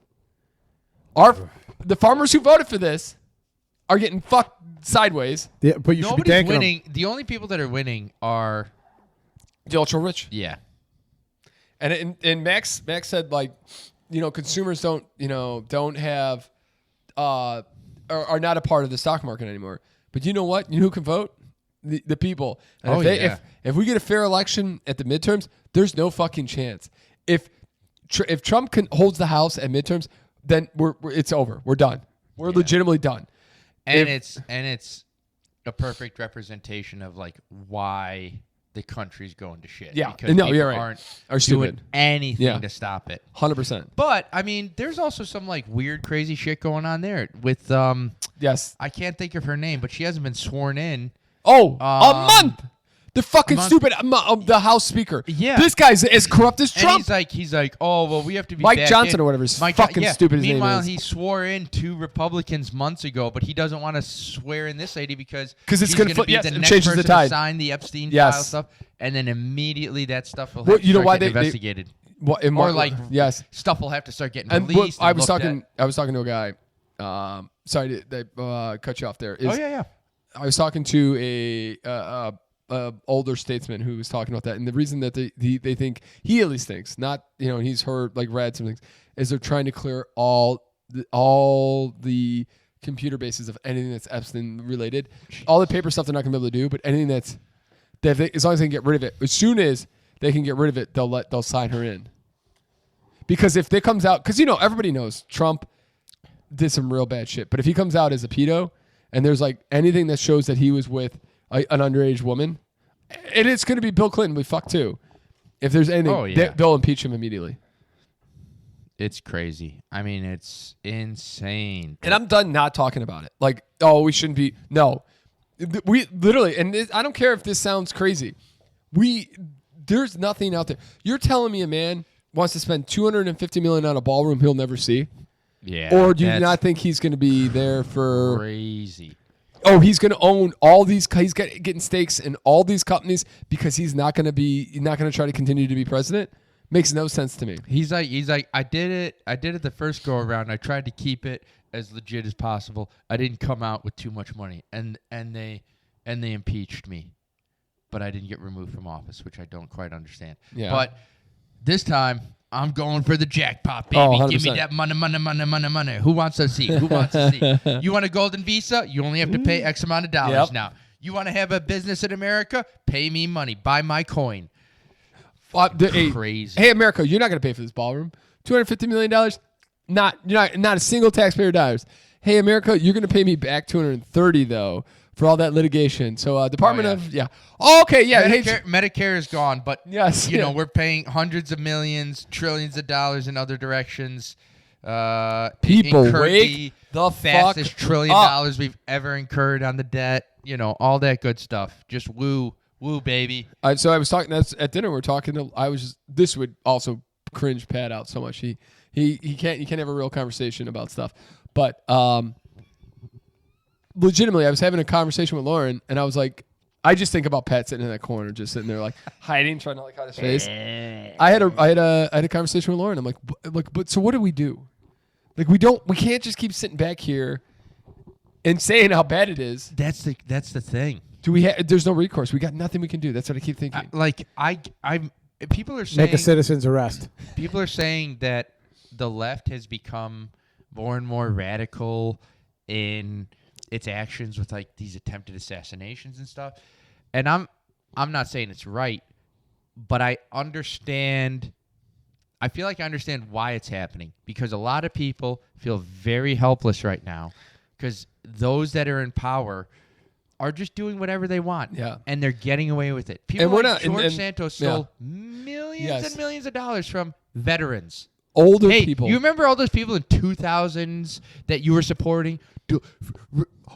The farmers who voted for this are getting fucked sideways. Yeah, but you should be Nobody's thanking winning. The only people that are winning are The ultra rich. yeah. And Max said consumers don't have are not a part of the stock market anymore. But you know what? You know who can vote? The people. And if we get a fair election at the midterms, there's no fucking chance. If Trump holds the House at midterms, then it's over. We're done. We're legitimately done. And it's a perfect representation of like why the country's going to shit. Yeah, because no, people you're right. aren't doing anything Yeah. to stop it. 100%. But I mean, there's also some like weird, crazy shit going on there with Yes. I can't think of her name, but she hasn't been sworn in. Oh, a month. The fucking month. stupid the House Speaker. Yeah. This guy's as corrupt as And Trump. he's like, oh well, we have to be Mike back Johnson in. or whatever his Mike fucking stupid his name Meanwhile, is. he swore in 2 Republicans months ago, but he doesn't want to swear in this lady because it's he's gonna gonna flip- be yes, the it next changes the person tide. to sign the Epstein Yes. file stuff, and then immediately that stuff will Well, have to you know start why getting they- investigated. Or like yes. stuff will have to start getting And released. I and was looked talking. at. I was talking to a guy. Sorry to cut you off there. Oh yeah. I was talking to a older statesman who was talking about that, and the reason that they think, he at least thinks, not he's heard like read some things, is they're trying to clear all the computer bases of anything that's Epstein related. All the paper stuff they're not gonna be able to do, but anything as long as they can get rid of it, as soon as they can get rid of it, they'll sign her in. Because if it comes out, because everybody knows Trump did some real bad shit, but if he comes out as a pedo and there's like anything that shows that he was with an underage woman, and it's going to be Bill Clinton. We fuck too. If there's anything, they'll impeach him immediately. It's crazy. I mean, it's insane. And I'm done not talking about it. Like, oh, we shouldn't be. No, we literally, and I don't care if this sounds crazy. There's nothing out there. You're telling me a man wants to spend $250 million on a ballroom he'll never see? Yeah. Or do you not think he's going to be there for crazy? Oh, he's going to own all these. He's getting stakes in all these companies because he's not going to try to continue to be president. Makes no sense to me. He's like, I did it the first go around. I tried to keep it as legit as possible. I didn't come out with too much money, and they impeached me, but I didn't get removed from office, which I don't quite understand. Yeah. But this time, I'm going for the jackpot, baby. Oh, Give me that money. Who wants a seat? Who wants a seat? You want a golden visa? You only have to pay X amount of dollars now. You want to have a business in America? Pay me money. Buy my coin. Crazy. Hey, America, you're not going to pay for this ballroom. $250 million? Not a single taxpayer dollars. Hey, America, you're going to pay me back $230 though for all that litigation. So, Department of Oh, okay, yeah. Medicare is gone, but yes, we're paying hundreds of millions, trillions of dollars in other directions. People wake the fastest fuck $1 trillion up. we've ever incurred on the debt. All that good stuff. Just woo, baby. So I was talking at dinner. We're talking. This would also cringe Pat out so much. He can't have a real conversation about stuff. But legitimately, I was having a conversation with Lauren, and I was like, I just think about Pat sitting in that corner, just sitting there like hiding, trying to like hide his face. I had a conversation with Lauren. I'm like, but so what do we do? Like we can't just keep sitting back here and saying how bad it is. That's the thing. There's no recourse. We got nothing we can do. That's what I keep thinking. People are saying Make a citizen's arrest. People are saying that the left has become more and more radical in its actions with like these attempted assassinations and stuff. And I'm not saying it's right, but I understand. I feel like I understand why it's happening because a lot of people feel very helpless right now because those that are in power are just doing whatever they want. Yeah. And they're getting away with it. People like George Santos stole millions and millions of dollars from veterans. Older people. You remember all those people in 2000s that you were supporting?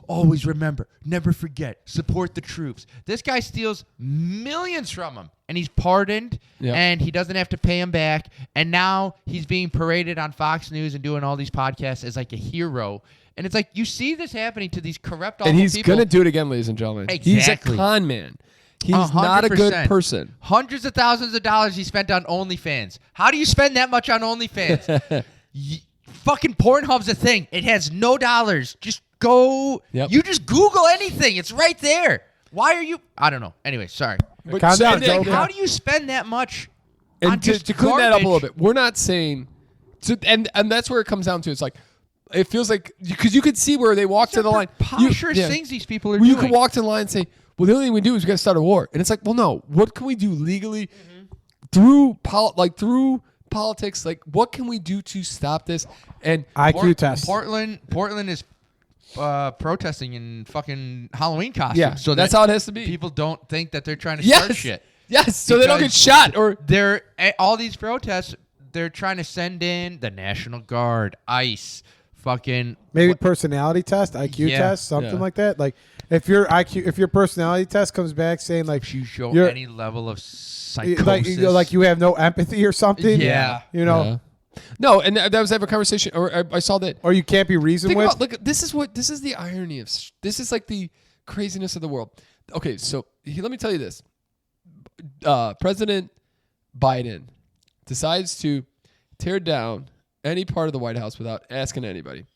Always remember, never forget, support the troops. This guy steals millions from them, and he's pardoned, and he doesn't have to pay him back. And now he's being paraded on Fox News and doing all these podcasts as like a hero. And it's like you see this happening to these corrupt, awful and he's people. going to do it again, ladies and gentlemen. Exactly. He's a con man. He's 100%. Not a good person. Hundreds of thousands of dollars he spent on OnlyFans. How do you spend that much on OnlyFans? Fucking Pornhub's a thing. It has no dollars. Just go. Yep. You just Google anything. It's right there. Why are you? I don't know. Anyway, sorry. But calm down, Joe. How do you spend that much and on to just clean that up a garbage? little bit, we're not saying, and that's where it comes down to. It's like, it feels like because you could see where they walk to the line. Preposterous things these people are Well, doing. you could walk to the line and say, well, the only thing we do is we got to start a war. And it's like, well, no. What can we do legally through politics? Like, what can we do to stop this? And IQ test. Portland is protesting in fucking Halloween costumes. yeah, so that's how it has to be. People don't think that they're trying to start shit. Yes, so they don't get Because shot or they're all these protests. They're trying to send in the National Guard, ICE, fucking Maybe personality test, IQ test, something like that. Like if your personality test comes back saying like if you show you're- any level of psychosis, like you have no empathy or something. Yeah. You know, Yeah. No, and that was ever a conversation, or I saw that. or you can't be reasoned Think with. about, look, this is the irony of this is like the craziness of the world. Okay, so let me tell you this: President Biden decides to tear down any part of the White House without asking anybody.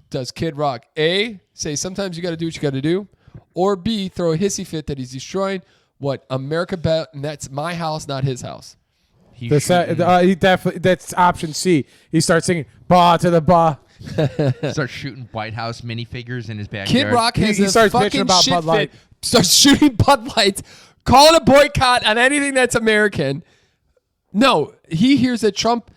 Does Kid Rock A say sometimes you got to do what you got to do, or B throw a hissy fit that he's destroying what America built, and that's my house, not his house? He definitely that's option C. He starts singing "Ba to the ba." starts shooting White House minifigures in his backyard. Kid Rock has He a starts bitching fucking about shit Bud Light. fit, starts shooting Bud Lights, calling a boycott on anything that's American. No, he hears that Trump,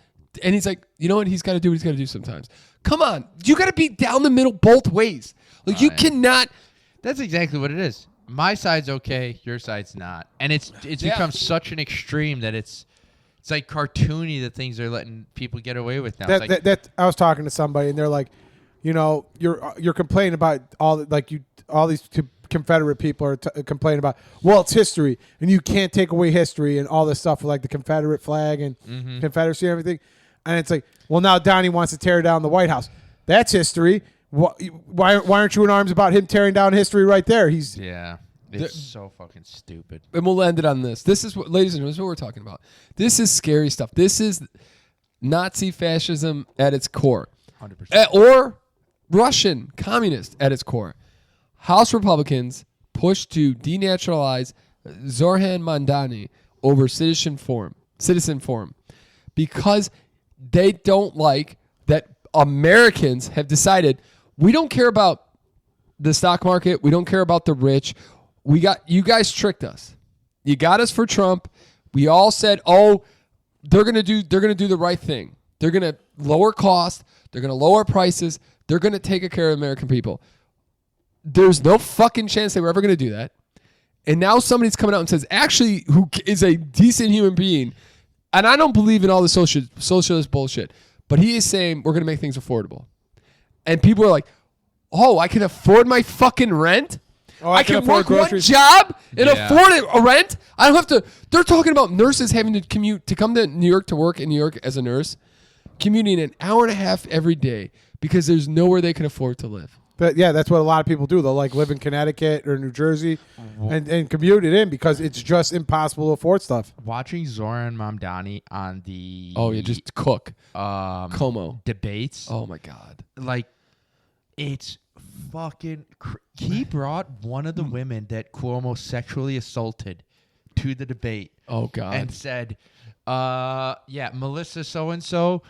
and he's like, you know what? He's got to do what he's got to do sometimes. Come on. You got to be down the middle both ways. Like, you cannot. That's exactly what it is. My side's okay, your side's not. And it's become such an extreme that it's like cartoony the things they're letting people get away with now. That I was talking to somebody and they're like, you know, you're complaining about all these Confederate people are complaining about. Well, it's history, and you can't take away history and all this stuff like the Confederate flag and Confederacy and everything. And it's like, well, now Donnie wants to tear down the White House. That's history. Why aren't you in arms about him tearing down history right there? It's so fucking stupid. And we'll end it on this. This is what, ladies and gentlemen, this is what we're talking about. This is scary stuff. This is Nazi fascism at its core. 100%. Or Russian communist at its core. House Republicans push to denaturalize Zoran Mamdani over citizen forum because they don't like that Americans have decided we don't care about the stock market. We don't care about the rich. You guys tricked us. You got us for Trump. We all said, oh, they're gonna do the right thing. They're gonna lower costs. They're gonna lower prices. They're gonna take care of American people. There's no fucking chance they were ever gonna do that. And now somebody's coming out and says, actually, who is a decent human being, and I don't believe in all the socialist bullshit, but he is saying we're gonna make things affordable. And people are like, oh, I can afford my fucking rent? Oh, I can afford work groceries. one job and afford a rent? I don't have to. They're talking about nurses having to commute to come to New York to work in New York as a nurse, commuting an hour and a half every day because there's nowhere they can afford to live. But yeah, that's what a lot of people do. They'll like live in Connecticut or New Jersey and commute it in because it's just impossible to afford stuff. Watching Zoran Mamdani on the Just cook. Como. debates. Oh my God. Like, it's fucking he brought one of the women that Cuomo sexually assaulted to the debate. Oh God. And said, Melissa so-and-so,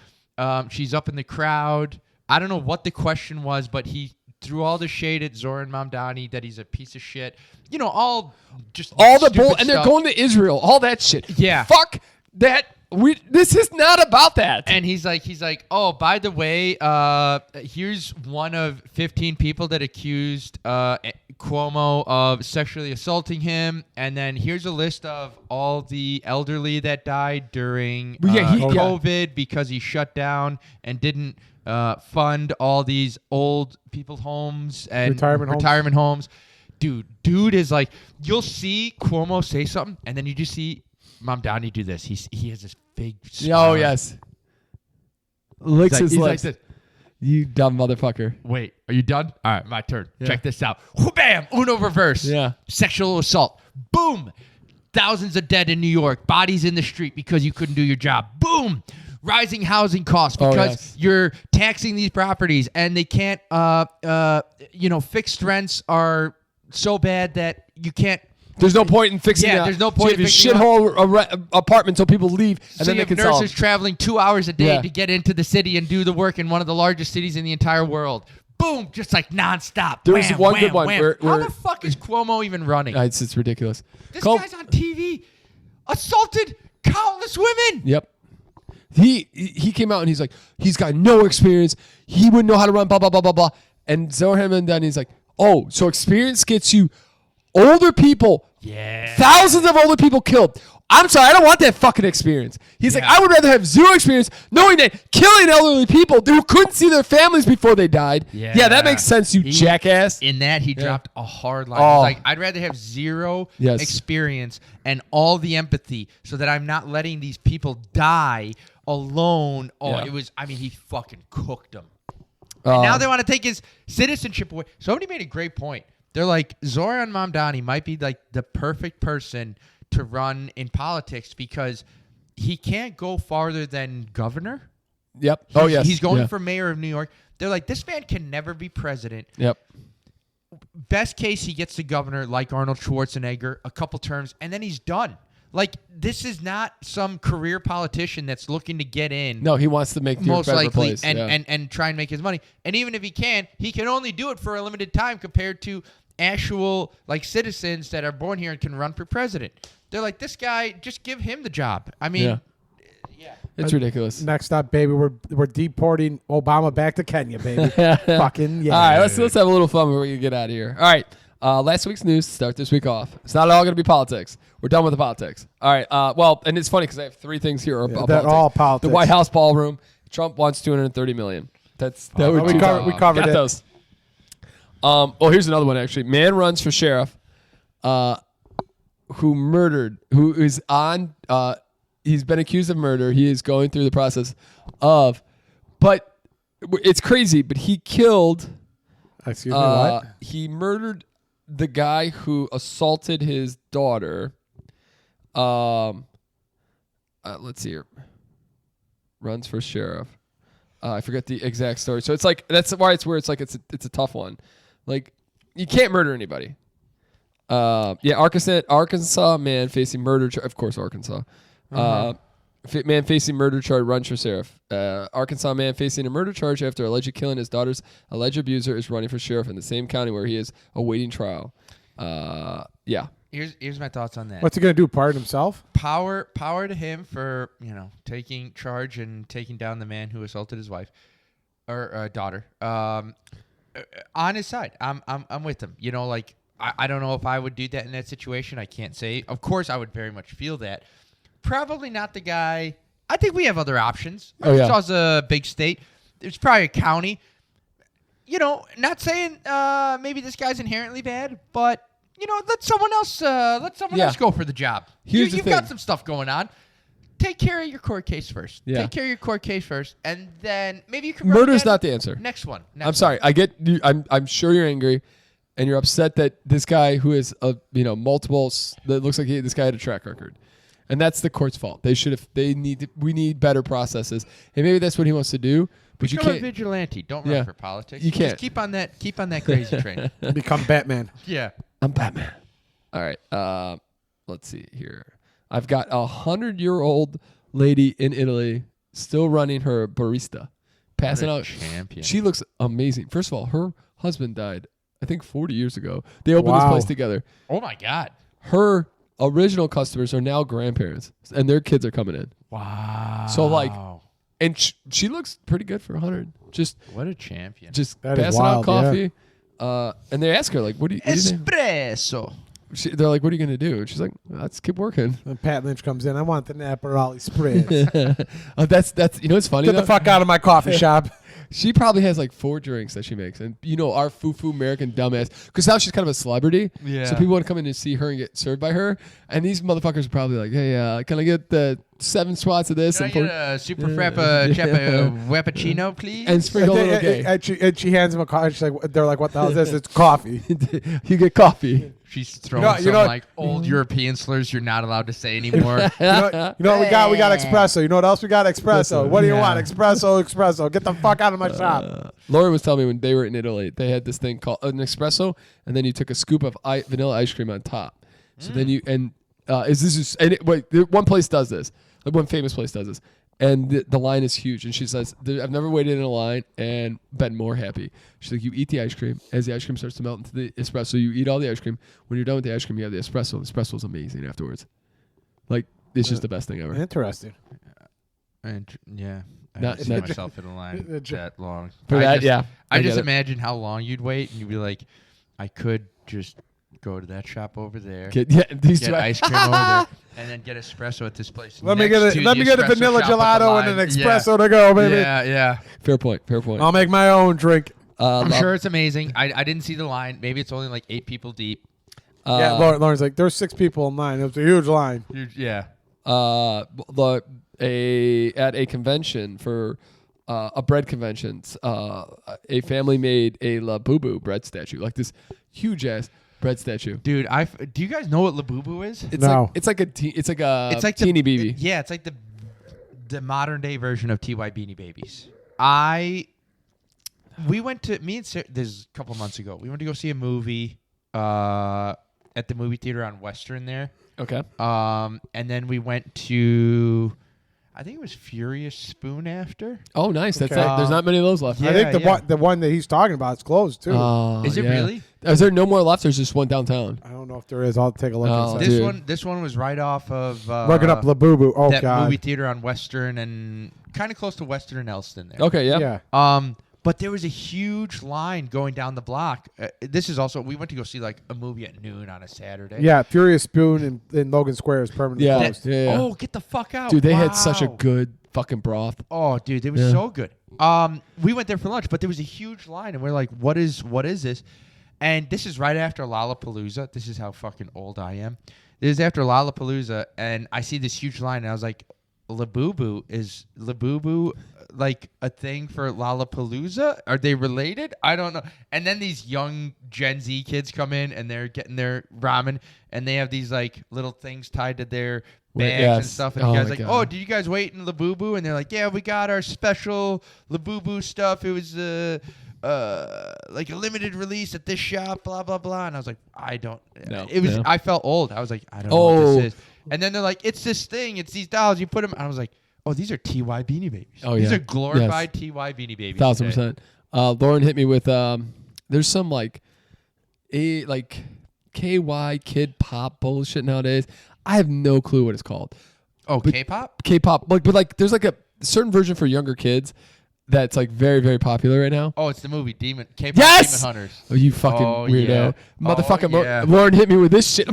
she's up in the crowd. I don't know what the question was, but he threw all the shade at Zoran Mamdani that he's a piece of shit. You know, all the bull, and they're going to Israel. All that shit. Yeah. Fuck that. This is not about that. And he's like, oh, by the way, here's one of 15 people that accused Cuomo of sexually assaulting him, and then here's a list of all the elderly that died during COVID because he shut down and didn't fund all these old people's homes and retirement homes. Dude is like, you'll see Cuomo say something, and then you just see Mamdani do this. He has this big smile. Oh yes. Licks his lips. Like this. You dumb motherfucker. Wait, are you done? All right, my turn. Yeah. Check this out. Bam! Uno reverse. Yeah. Sexual assault. Boom! Thousands are dead in New York. Bodies in the street because you couldn't do your job. Boom! Rising housing costs because you're taxing these properties and they can't. Fixed rents are so bad that you can't There's no point in fixing that. There's no point in in fixing fixing shithole apartment until people leave, and So then you they have can sell nurses them. traveling 2 hours a day Yeah. to get into the city and do the work in one of the largest cities in the entire world. Boom, just like nonstop. There was Wham, one wham, good one wham. where- How the fuck is Cuomo even running? It's ridiculous. This guy's on TV, assaulted countless women. Yep. He came out and he's like, he's got no experience. He wouldn't know how to run, blah, blah, blah, blah, blah. And Zoran and then he's like, oh, so experience gets you older people. Yeah. Thousands of older people killed. I'm sorry, I don't want that fucking experience. He's like, I would rather have zero experience knowing that killing elderly people who couldn't see their families before they died. Yeah, that makes sense, you jackass. In that, he dropped a hard line. Oh. He's like, I'd rather have zero experience and all the empathy so that I'm not letting these people die alone. Oh, Yeah. it was, I mean, he fucking cooked them. And now they want to take his citizenship away. Somebody made a great point. They're like, Zoran Mamdani might be like the perfect person to run in politics because he can't go farther than governor. Yep. He's going for mayor of New York. They're like, this man can never be president. Yep. Best case, he gets to governor like Arnold Schwarzenegger, a couple terms, and then he's done. Like, this is not some career politician that's looking to get in. No, he wants to make the most likely place. and try and make his money. And even if he can only do it for a limited time compared to actual like citizens that are born here and can run for president. They're like, this guy, just give him the job. I mean, It's ridiculous. Next up, baby, we're deporting Obama back to Kenya, baby. Fucking yeah. All right, let's have a little fun before we get out of here. All right, last week's news. Start this week off. It's not all going to be politics. We're done with the politics. All right. Well, and it's funny because I have three things here about they're politics. all politics. The White House ballroom. Trump wants $230 million. We covered got it. those. Well, here's another one actually. Man runs for sheriff. Who is on. He's been accused of murder. He is going through the process of, but it's crazy. But he killed. Excuse me, what? He murdered the guy who assaulted his daughter. Let's see here. Runs for sheriff. I forget the exact story. So it's like that's why it's where it's like it's a tough one. Like you can't murder anybody. Arkansas man facing murder. Of course, Arkansas. Man facing murder charge runs for sheriff. Arkansas man facing a murder charge after alleged killing his daughter's alleged abuser is running for sheriff in the same county where he is awaiting trial. Here's my thoughts on that. What's he gonna do? Pardon himself? Power to him for taking charge and taking down the man who assaulted his wife or daughter. On his side, I'm with him. I don't know if I would do that in that situation. I can't say. Of course, I would very much feel that. Probably not the guy. I think we have other options. Arkansas a big state. There's probably a county. Not saying maybe this guy's inherently bad, but let someone else go for the job. Here's the You've thing. got some stuff going on. Take care of your court case first. Yeah. Take care of your court case first, and then maybe you can. run Murder's again. not the answer. Next one. I'm sorry. I get you. I'm sure you're angry, and you're upset that this guy who is multiple. That looks like this guy had a track record, and that's the court's fault. We need better processes, and maybe that's what he wants to do. But you Become can't. a vigilante. Don't run for politics. You can't. Just keep on that crazy train. Become Batman. Yeah. I'm Batman. All right. Let's see here. I've got 100-year-old lady in Italy still running her barista, passing out. Champion. She looks amazing. First of all, her husband died, I think 40 years ago. They opened this place together. Oh my God. Her original customers are now grandparents, and their kids are coming in. Wow. So and she looks pretty good for 100. Just what a champion. Just That is passing wild, out coffee. And they ask her what do you think? Espresso. They're like, what are you going to do? And she's like, let's keep working. When Pat Lynch comes in, I want the Naparali spread. That's it's funny. Get the fuck out of my coffee shop. She probably has 4 drinks that she makes. And our foo-foo American dumbass, because now she's kind of a celebrity. Yeah. So people want to come in and see her and get served by her. And these motherfuckers are probably like, hey, can I get the 7 swats of this? Can I get a super frappuccino, please? And sprinkle a little gay. And she hands him a coffee. They're like, what the hell is this? It's coffee. You get coffee. She's throwing some old European slurs you're not allowed to say anymore. You know what we got? We got espresso. You know what else we got? Espresso. What do you want? Espresso. Get the fuck out of my shop. Lauren was telling me when they were in Italy, they had this thing called an espresso, and then you took a scoop of vanilla ice cream on top. So then you is this just one place does this, like one famous place does this, and the line is huge. And she says, I've never waited in a line and been more happy. She's like, you eat the ice cream. As the ice cream starts to melt into the espresso, you eat all the ice cream. When you're done with the ice cream, you have the espresso. The espresso is amazing afterwards. Like, it's just the best thing ever. Interesting. And yeah, I Not- haven't seen not- myself in a line that long. For I that, just, yeah. I I just get it. imagine how long you'd wait, and you'd be like, I could just go to that shop over there, These get two ice cream over there, and then get espresso at this place. Let me next get to let the me get a espresso vanilla shop at the gelato and an line. espresso to go, baby. Yeah, yeah. Fair point. I'll make my own drink. I'm sure it's amazing. I didn't see the line. Maybe it's only like 8 people deep. Yeah, Lauren's like, there's 6 people in line. It was a huge line. Yeah. At a convention for a bread convention, a family made a La Boo Boo bread statue, like this huge ass bread statue. Dude, do you guys know what Labubu is? It's No. like it's like a It's like teeny baby. Yeah, it's like the modern day version of TY Beanie Babies. We went to me and Sarah, this is a couple months ago. We went to go see a movie at the movie theater on Western there. Okay. And then we went to, I think it was Furious Spoon after. Oh, nice. That's Okay. it. There's not many of those left. Yeah, I think yeah. the one that he's talking about is closed too. Is it yeah. really? Is there no more left? There's just one downtown. I don't know if there is. I'll take a look. Oh, and This see. dude. one was right off of Looking up Labubu. Oh that god. movie theater on Western and kind of close to Western and Elston there. Okay. Yeah. Yeah. But there was a huge line going down the block. This is also, we went to go see like a movie at noon on a Saturday. Yeah. Furious Spoon in Logan Square is permanently Yeah. closed. Yeah. Oh, get the fuck out. Dude, they had such a Wow. good fucking broth. Oh, dude, it was Yeah. so good. We went there for lunch, but there was a huge line, and we're like, what is this? And this is right after Lollapalooza. This is how fucking old I am. This is after Lollapalooza, and I see this huge line, and I was like, Labubu like a thing for Lollapalooza? Are they related? I don't know. And then these young Gen Z kids come in, and they're getting their ramen, and they have these like little things tied to their bags and Yes. stuff. And Oh the guy's my like, God. "Oh, did you guys wait in Labubu?" And they're like, "Yeah, we got our special Labubu stuff. It was like a limited release at this shop, blah blah blah." And I was like, "I don't." No. It was. Yeah. I felt old. I was like, "I don't know what Oh. this is." And then they're like, "It's this thing. It's these dolls. You put them." And I was like, "Oh, these are TY Beanie Babies. Oh, These yeah. are glorified TY Beanie Babies." 1,000%. Lauren hit me with there's some like KY kid pop bullshit nowadays. I have no clue what it's called. Oh, But- K-pop. K-pop, but like there's like a certain version for younger kids that's like very very popular right now. Oh, it's the movie K-pop Yes! Demon Hunters. Oh, you fucking Oh, weirdo, yeah. motherfucking! Oh, yeah. Lauren hit me with this shit.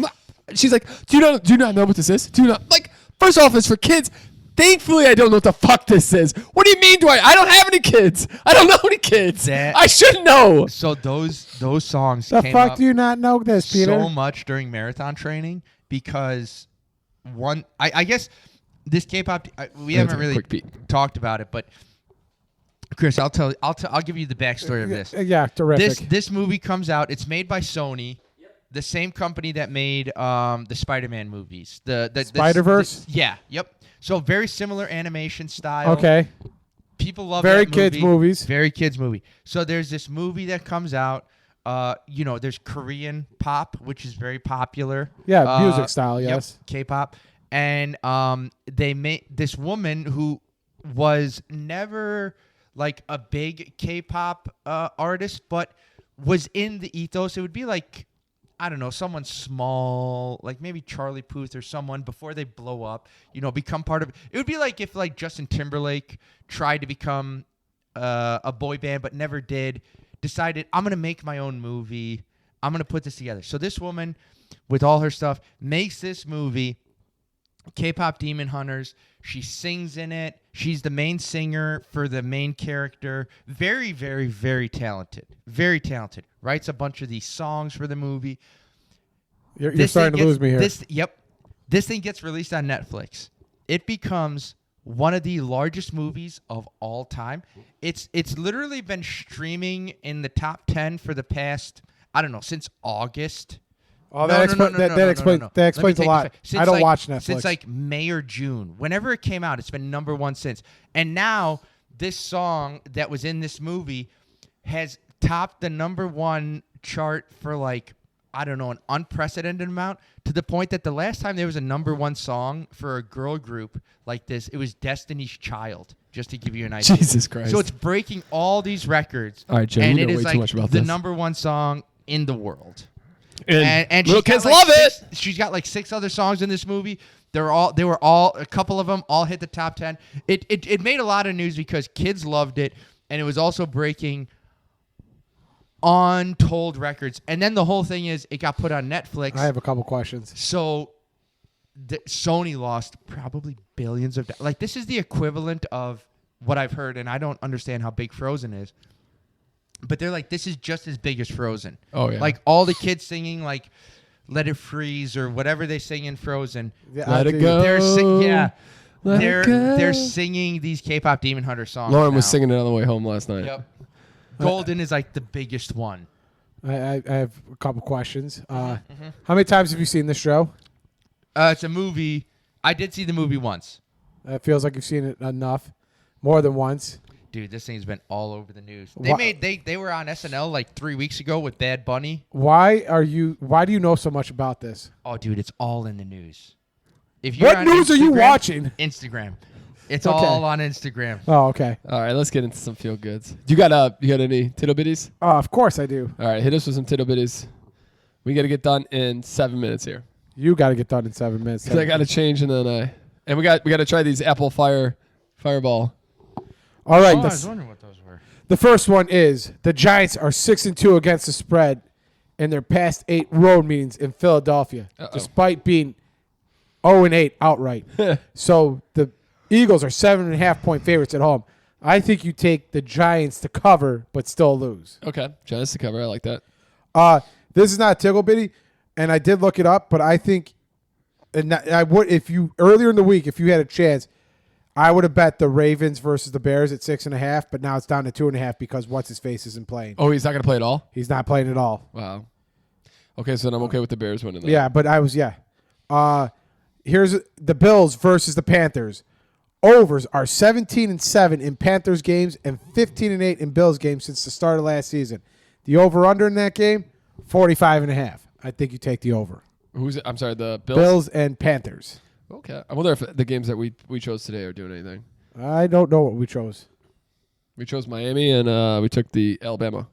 She's like, do you not know what this is? Do you not like? First off, it's for kids. Thankfully, I don't know what the fuck this is. What do you mean? I don't have any kids. I don't know any kids. That- I should know. So those songs The came fuck up do you not know this, Peter? so much during marathon training because I guess this K-pop we haven't take a really quick peek. talked about it, but Chris, I'll give you the backstory of this. Yeah, terrific. This movie comes out. It's made by Sony, the same company that made the Spider-Man movies. The Spider-Verse? Yeah. Yep. So very similar animation style. Okay. People love Very that kids movie. movies. Very kids movie. So there's this movie that comes out. There's Korean pop, which is very popular. Yeah, music style, yep, yes. K-pop. And they made this woman who was never like a big K-pop artist, but was in the ethos. It would be like, I don't know, someone small, like maybe Charlie Puth or someone before they blow up, become part of it. It would be like if like Justin Timberlake tried to become a boy band but never did, decided, I'm going to make my own movie. I'm going to put this together. So this woman, with all her stuff, makes this movie, K-pop Demon Hunters. She sings in it. She's the main singer for the main character. Very, very, very talented. Very talented. Writes a bunch of these songs for the movie. You're starting to lose me here. This thing gets released on Netflix. It becomes one of the largest movies of all time. It's literally been streaming in the top 10 for the past, I don't know, since August. Oh, that explains a lot. I don't watch Netflix. Since like May or June. Whenever it came out, it's been number one since. And now this song that was in this movie has topped the number one chart for like, I don't know, an unprecedented amount, to the point that the last time there was a #1 song for a girl group like this, it was Destiny's Child, just to give you an idea. Jesus Christ. So it's breaking all these records. All right, Joe, and you it know is way too like much about the this. #1 song in the world. And she's little got kids like love it. She's got like 6 other songs in this movie. They were all a couple of them all hit the top 10. It made a lot of news because kids loved it, and it was also breaking untold records. And then the whole thing is it got put on Netflix. I have a couple questions. So Sony lost probably billions of dollars. Like, this is the equivalent of what I've heard, and I don't understand how big Frozen is. But they're like, this is just as big as Frozen. Oh, yeah. Like, all the kids singing, like, Let It Freeze or whatever they sing in Frozen. Yeah, Let I it do. go. They're singing these K-pop Demon Hunter songs. Lauren was now. singing it on the way home last night. Yep. Golden is like the biggest one. I have a couple questions. How many times have you seen this show? It's a movie. I did see the movie once. It feels like you've seen it enough, more than once. Dude, this thing's been all over the news. Wha- They were on SNL like 3 weeks ago with Bad Bunny. Why do you know so much about this? Oh, dude, it's all in the news. If you're What on news are you Instagram- watching? Instagram. It's Okay. all on Instagram. Oh, okay. All right, let's get into some feel goods. You got any tittle bitties? Oh, of course I do. All right, hit us with some tittle bitties. We got to get done in 7 minutes here. You got to get done in 7 minutes. 'Cause I got to change and then we got to try these apple fireball. All right. Oh, I was wondering what those were. The first one is the Giants are 6-2 against the spread in their past 8 road meetings in Philadelphia, despite being 0-8 outright. So the Eagles are 7.5-point favorites at home. I think you take the Giants to cover, but still lose. Okay, Giants to cover. I like that. This is not a tickle bitty, and I did look it up, but I think, and I would if you earlier in the week, if you had a chance, I would have bet the Ravens versus the Bears at 6.5, but now it's down to 2.5 because what's his face isn't playing. Oh, he's not going to play at all? He's not playing at all. Wow. Okay, so then I'm okay with the Bears winning that. Yeah, but I was here's the Bills versus the Panthers. Overs are 17-7 in Panthers games and 15-8 in Bills games since the start of last season. The over/under in that game, 45.5. I think you take the over. Who's it? I'm sorry, the Bills? Bills and Panthers. Okay. I wonder if the games that we chose today are doing anything. I don't know what we chose. We chose Miami and we took the Alabama.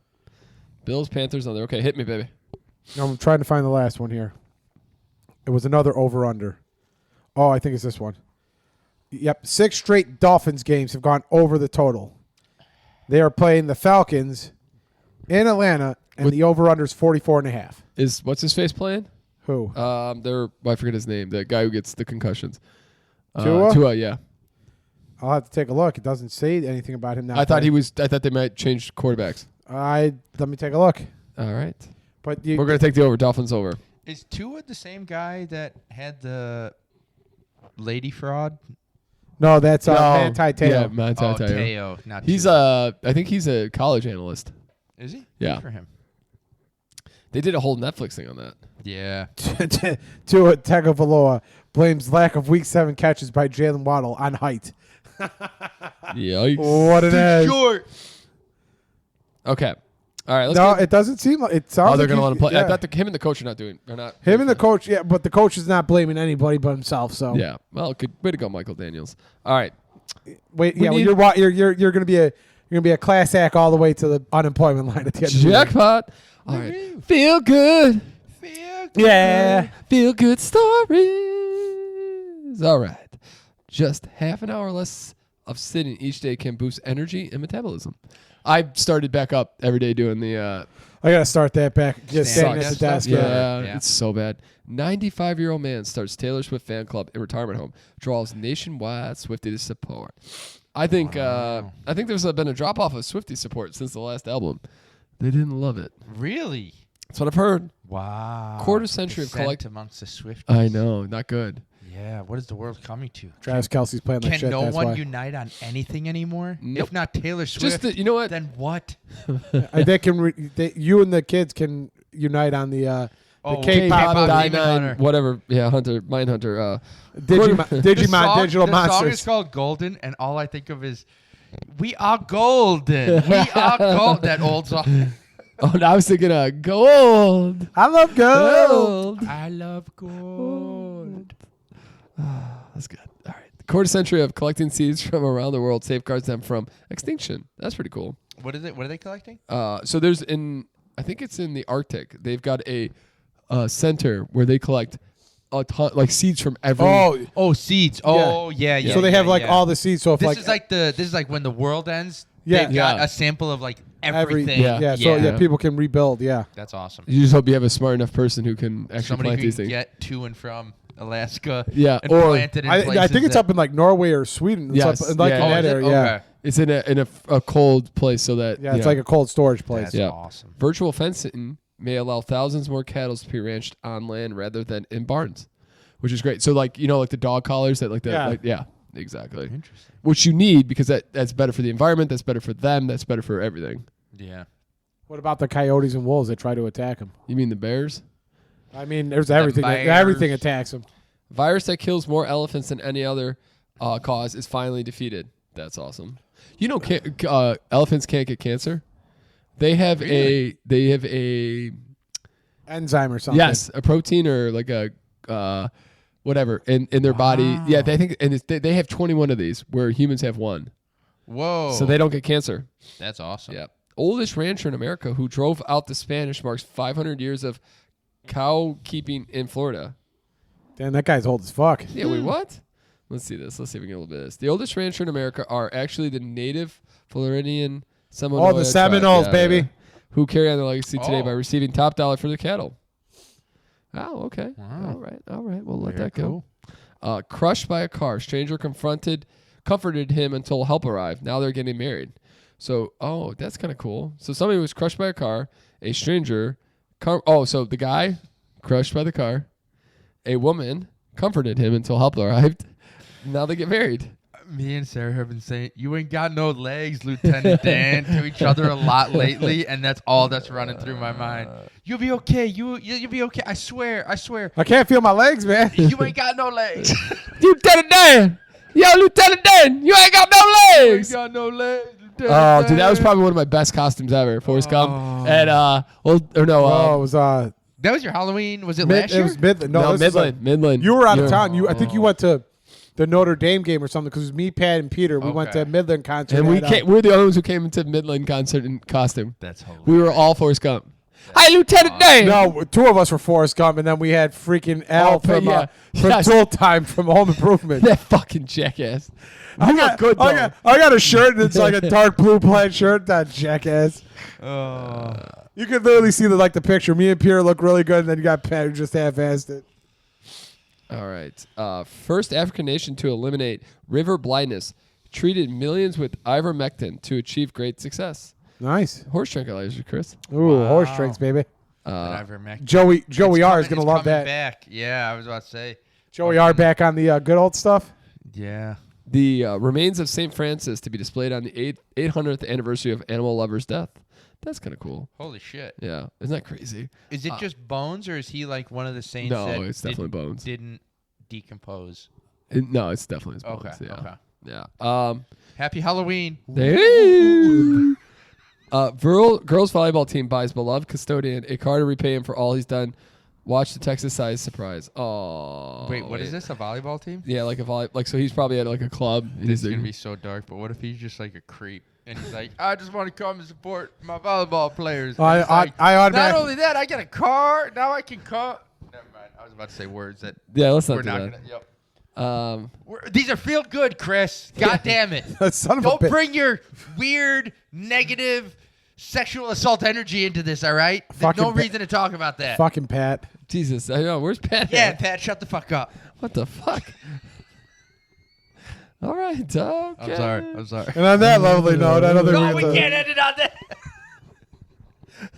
Bills, Panthers on there. Okay, hit me, baby. I'm trying to find the last one here. It was another over/under. Oh, I think it's this one. Yep, 6 straight Dolphins games have gone over the total. They are playing the Falcons in Atlanta, and the over/under is 44.5. Is what's his face playing? Who? I forget his name. The guy who gets the concussions. Tua? Tua, yeah. I'll have to take a look. It doesn't say anything about him now. I thought they might change quarterbacks. Let me take a look. All right. But We're gonna take the over. Dolphins over. Is Tua the same guy that had the lady fraud? No, that's Manti Te'o. Yeah, Manti Oh, Te'o. Teo, not He's Tua. I think he's a college analyst. Is he? Yeah. Good for him. They did a whole Netflix thing on that. Yeah. Tua Tagovailoa blames lack of Week 7 catches by Jalen Waddle on height. Yikes. What an edge. Short. Okay. All right. It doesn't seem like it sounds. Oh, they're like gonna let him play. Yeah. I thought him and the coach are not doing. They're not. Him and the coach, yeah, but the coach is not blaming anybody but himself. So Yeah. Well, good way to go, Michael Daniels. All right. wait, We yeah, need- you're gonna be a class act all the way to the unemployment line at the end. Of the year. Jackpot. All right. Feel good. Yeah. Feel good stories. All right. Just half an hour less of sitting each day can boost energy and metabolism. I started back up every day doing the. I gotta start that back. Just Stand standing at up the desk. stuff? Yeah, Yeah. it's so bad. 95-year-old man starts Taylor Swift fan club in retirement home. Draws nationwide Swiftie support. I think there's been a drop off of Swiftie support since the last album. They didn't love it. Really? That's what I've heard. Wow. Quarter century of Dissent collect. amongst the Swifties. I know, not good. Yeah. What is the world coming to? Travis Kelsey's playing like Can shit. no That's one why. unite on anything anymore? Nope. If not Taylor Swift, Just the, you know what? then what? They can. You and the kids can unite on the K-pop K-pop Die9, Demon Hunter. whatever. Yeah, Hunter, Mindhunter. Digimon Digital the song Monsters. is called Golden, and all I think of is, "We are golden. We are gold." That old song. Oh, now I was thinking gold. I love gold. I love gold. That's good. All right. The quarter century of collecting seeds from around the world safeguards them from extinction. That's pretty cool. What is it? What are they collecting? So there's I think it's in the Arctic. They've got a center where they collect a ton, like seeds from every. Oh, seeds. Oh, yeah. So they have like all the seeds. So if this is like when the world ends. Yeah. They've got Yeah. a sample of like everything. So people can rebuild. Yeah. That's awesome. You just hope you have a smart enough person who can actually Somebody plant who these can things. get to and from Alaska. Yeah, and or- plant it in I places think it's that- up in like Norway or Sweden. It's Yes. up, like Yeah. in that is it? area. Yeah. Okay. It's in a cold place so that Yeah, it's like a cold storage place. That's awesome. virtual fencing may allow thousands more cattle to be ranched on land rather than in barns, which is great. So like like the dog collars that exactly. Interesting. Which you need because that's better for the environment, that's better for them, that's better for everything. Yeah. What about the coyotes and wolves that try to attack them? You mean the bears? I mean, there's everything. bears. Everything attacks them. Virus that kills more elephants than any other cause is finally defeated. That's awesome. Elephants can't get cancer. They have a Enzyme or something. yes, a protein or like a whatever in their body. Yeah, they think and they have 21 of these where humans have one. Whoa. So they don't get cancer. That's awesome. Yeah. Oldest rancher in America who drove out the Spanish marks 500 years of cow keeping in Florida. Damn, that guy's old as fuck. Yeah, wait, what? Let's see this. Let's see if we can get a little bit of this. The oldest rancher in America are actually the native Floridian Seminole. Oh, the Seminoles, baby. Who carry on their legacy today Oh. by receiving top dollar for their cattle. Oh, okay. Wow. All right. We'll let Very that go. Crushed by a car. Stranger comforted him until help arrived. Now they're getting married. So, that's kind of cool. So somebody was crushed by a car. A stranger. So the guy crushed by the car. A woman comforted him until help arrived. Now they get married. Me and Sarah have been saying, "You ain't got no legs, Lieutenant Dan," to each other a lot lately, and that's all that's running through my mind. You'll be okay. You'll be okay. I swear. I can't feel my legs, man. You ain't got no legs. Lieutenant Dan! Yo, Lieutenant Dan! You ain't got no You ain't legs! got no legs. Oh, dude, that was probably one of my best costumes ever. Forrest Gump. And, it was That was your Halloween. Was it last year? It was Midland. No, this was Midland. Midland. you were out of town. I think you went to the Notre Dame game or something because it was me, Pat, and Peter. We went to a Midland concert. And we're the only ones who came into Midland concert in costume. That's hilarious. We were all Forrest Gump. Hi, Lieutenant Dan! No, two of us were Forrest Gump, and then we had freaking Al from Tool Time from Home Improvement. That fucking jackass. I You got look good, though. I got a shirt that's like a dark blue plaid shirt. That jackass. Oh. You can literally see the picture. Me and Pierre look really good, and then you got Pat who just half-assed it. All right. First African nation to eliminate river blindness treated millions with ivermectin to achieve great success. Nice. Horse tranquilizer, Chris. Ooh, Wow. horse drinks, baby. Ivermectin. Joey R is It's gonna love coming that. Back. Yeah, I was about to say. Joey R back on the good old stuff. Yeah. The remains of St. Francis to be displayed on the 800th anniversary of animal lover's death. That's kind of cool. Holy shit. Yeah. Isn't that crazy? Is it just bones, or is he like one of the saints No, that it's definitely bones. didn't decompose? No, it's definitely his bones. Okay. Yeah. Yeah. Happy Halloween. Girls volleyball team buys beloved custodian a car to repay him for all he's done. Watch the Texas size surprise. Oh. Wait, what is this? A volleyball team? Yeah, like so he's probably at like a club. This is gonna be so dark. But what if he's just like a creep and he's like, I just want to come and support my volleyball players. And it's like, not only that, I get a car. Now I can come. Never mind. I was about to say words that let's not we're do not that. gonna. Yep. These are feel good, Chris. God damn it. Son of a Don't bitch. bring your weird, negative, sexual assault energy into this, all right? There's Fucking no reason to talk about that. Fucking Pat. Jesus, I know. Where's Pat? Yeah, at? Pat, shut the fuck up. What the fuck? All right. Okay. I'm sorry. And on that lovely note, I don't think No, we we can't end it on that.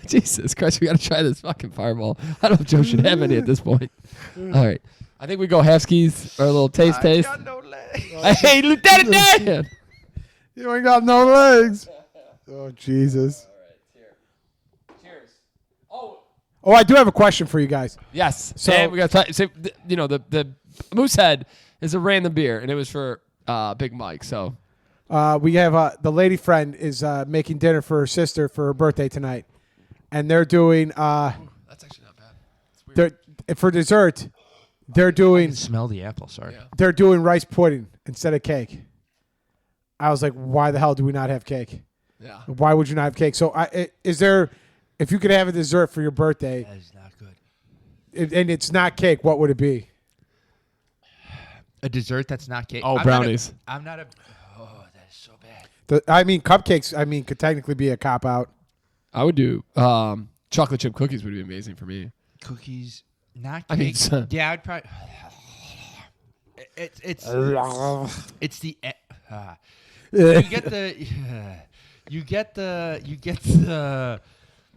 Jesus Christ, we got to try this fucking fireball. I don't know if Joe should have any at this point. All right. I think we go half skis or a little taste. I got no legs. Hey, Lieutenant Dan! You ain't got no legs. Oh, Jesus. Cheers. Oh, I do have a question for you guys. Yes. So- So we got to the Moosehead is a random beer, and it was for Big Mike. So We have the lady friend is making dinner for her sister for her birthday tonight. and they're doing That's actually not bad. It's weird. for dessert. They're I doing can smell the apple. Sorry. Yeah. they're doing rice pudding instead of cake. I was like, why the hell do we not have cake? Yeah. Why would you not have cake? So is there, if you could have a dessert for your birthday That is not good. and it's not cake, what would it be? A dessert that's not cake. Oh, I'm brownies. Not a. Oh, that is so bad. Cupcakes, could technically be a cop out. I would do chocolate chip cookies would be amazing for me. Cookies, not cake. I mean, so- yeah, I'd probably. It's the. You get the. You get the.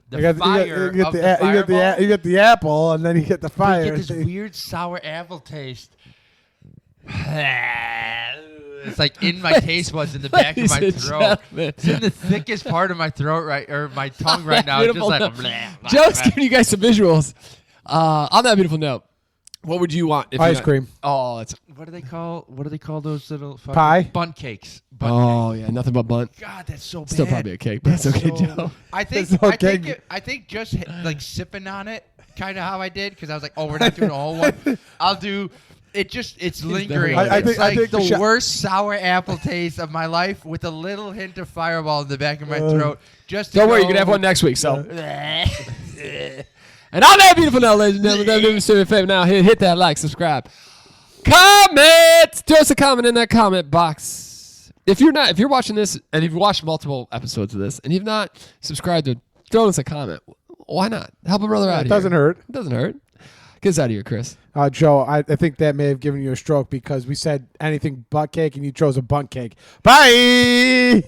The fire you of the fireball. you get the apple, and then you get the fire. You get this weird sour apple taste. It's like in my taste buds in the back of my Ladies and throat. gentlemen. It's in the thickest part of my throat, right, or my tongue right now. It's just Beautiful like note. bleh, blah, Joe's blah. giving you guys some visuals. On that beautiful note, what would you want? If Ice you got- cream. Oh, that's. What do they call those little fucking Pie? Bundt cakes? Oh yeah, nothing but bunt. God, that's so bad. Still probably a cake, but that's okay, So- Joe. I think That's okay. I think just like sipping on it, kind of how I did, because I was like, oh, we're not doing a whole one. I'll do. It's lingering. I It's think- I like think the the shot- worst sour apple taste of my life, with a little hint of Fireball in the back of my throat. Just to Don't worry, go- you're gonna have one next week. So. And on that beautiful note, ladies and gentlemen, do us a favor now. Hit that like, subscribe, comment. Throw us a comment in that comment box. If you're watching this and you've watched multiple episodes of this and you've not subscribed, to throw us a comment. Why not? Help a brother out It here. doesn't hurt. It doesn't hurt. Get us out of here, Chris. Joe, I think that may have given you a stroke because we said anything but cake and you chose a bunt cake. Bye.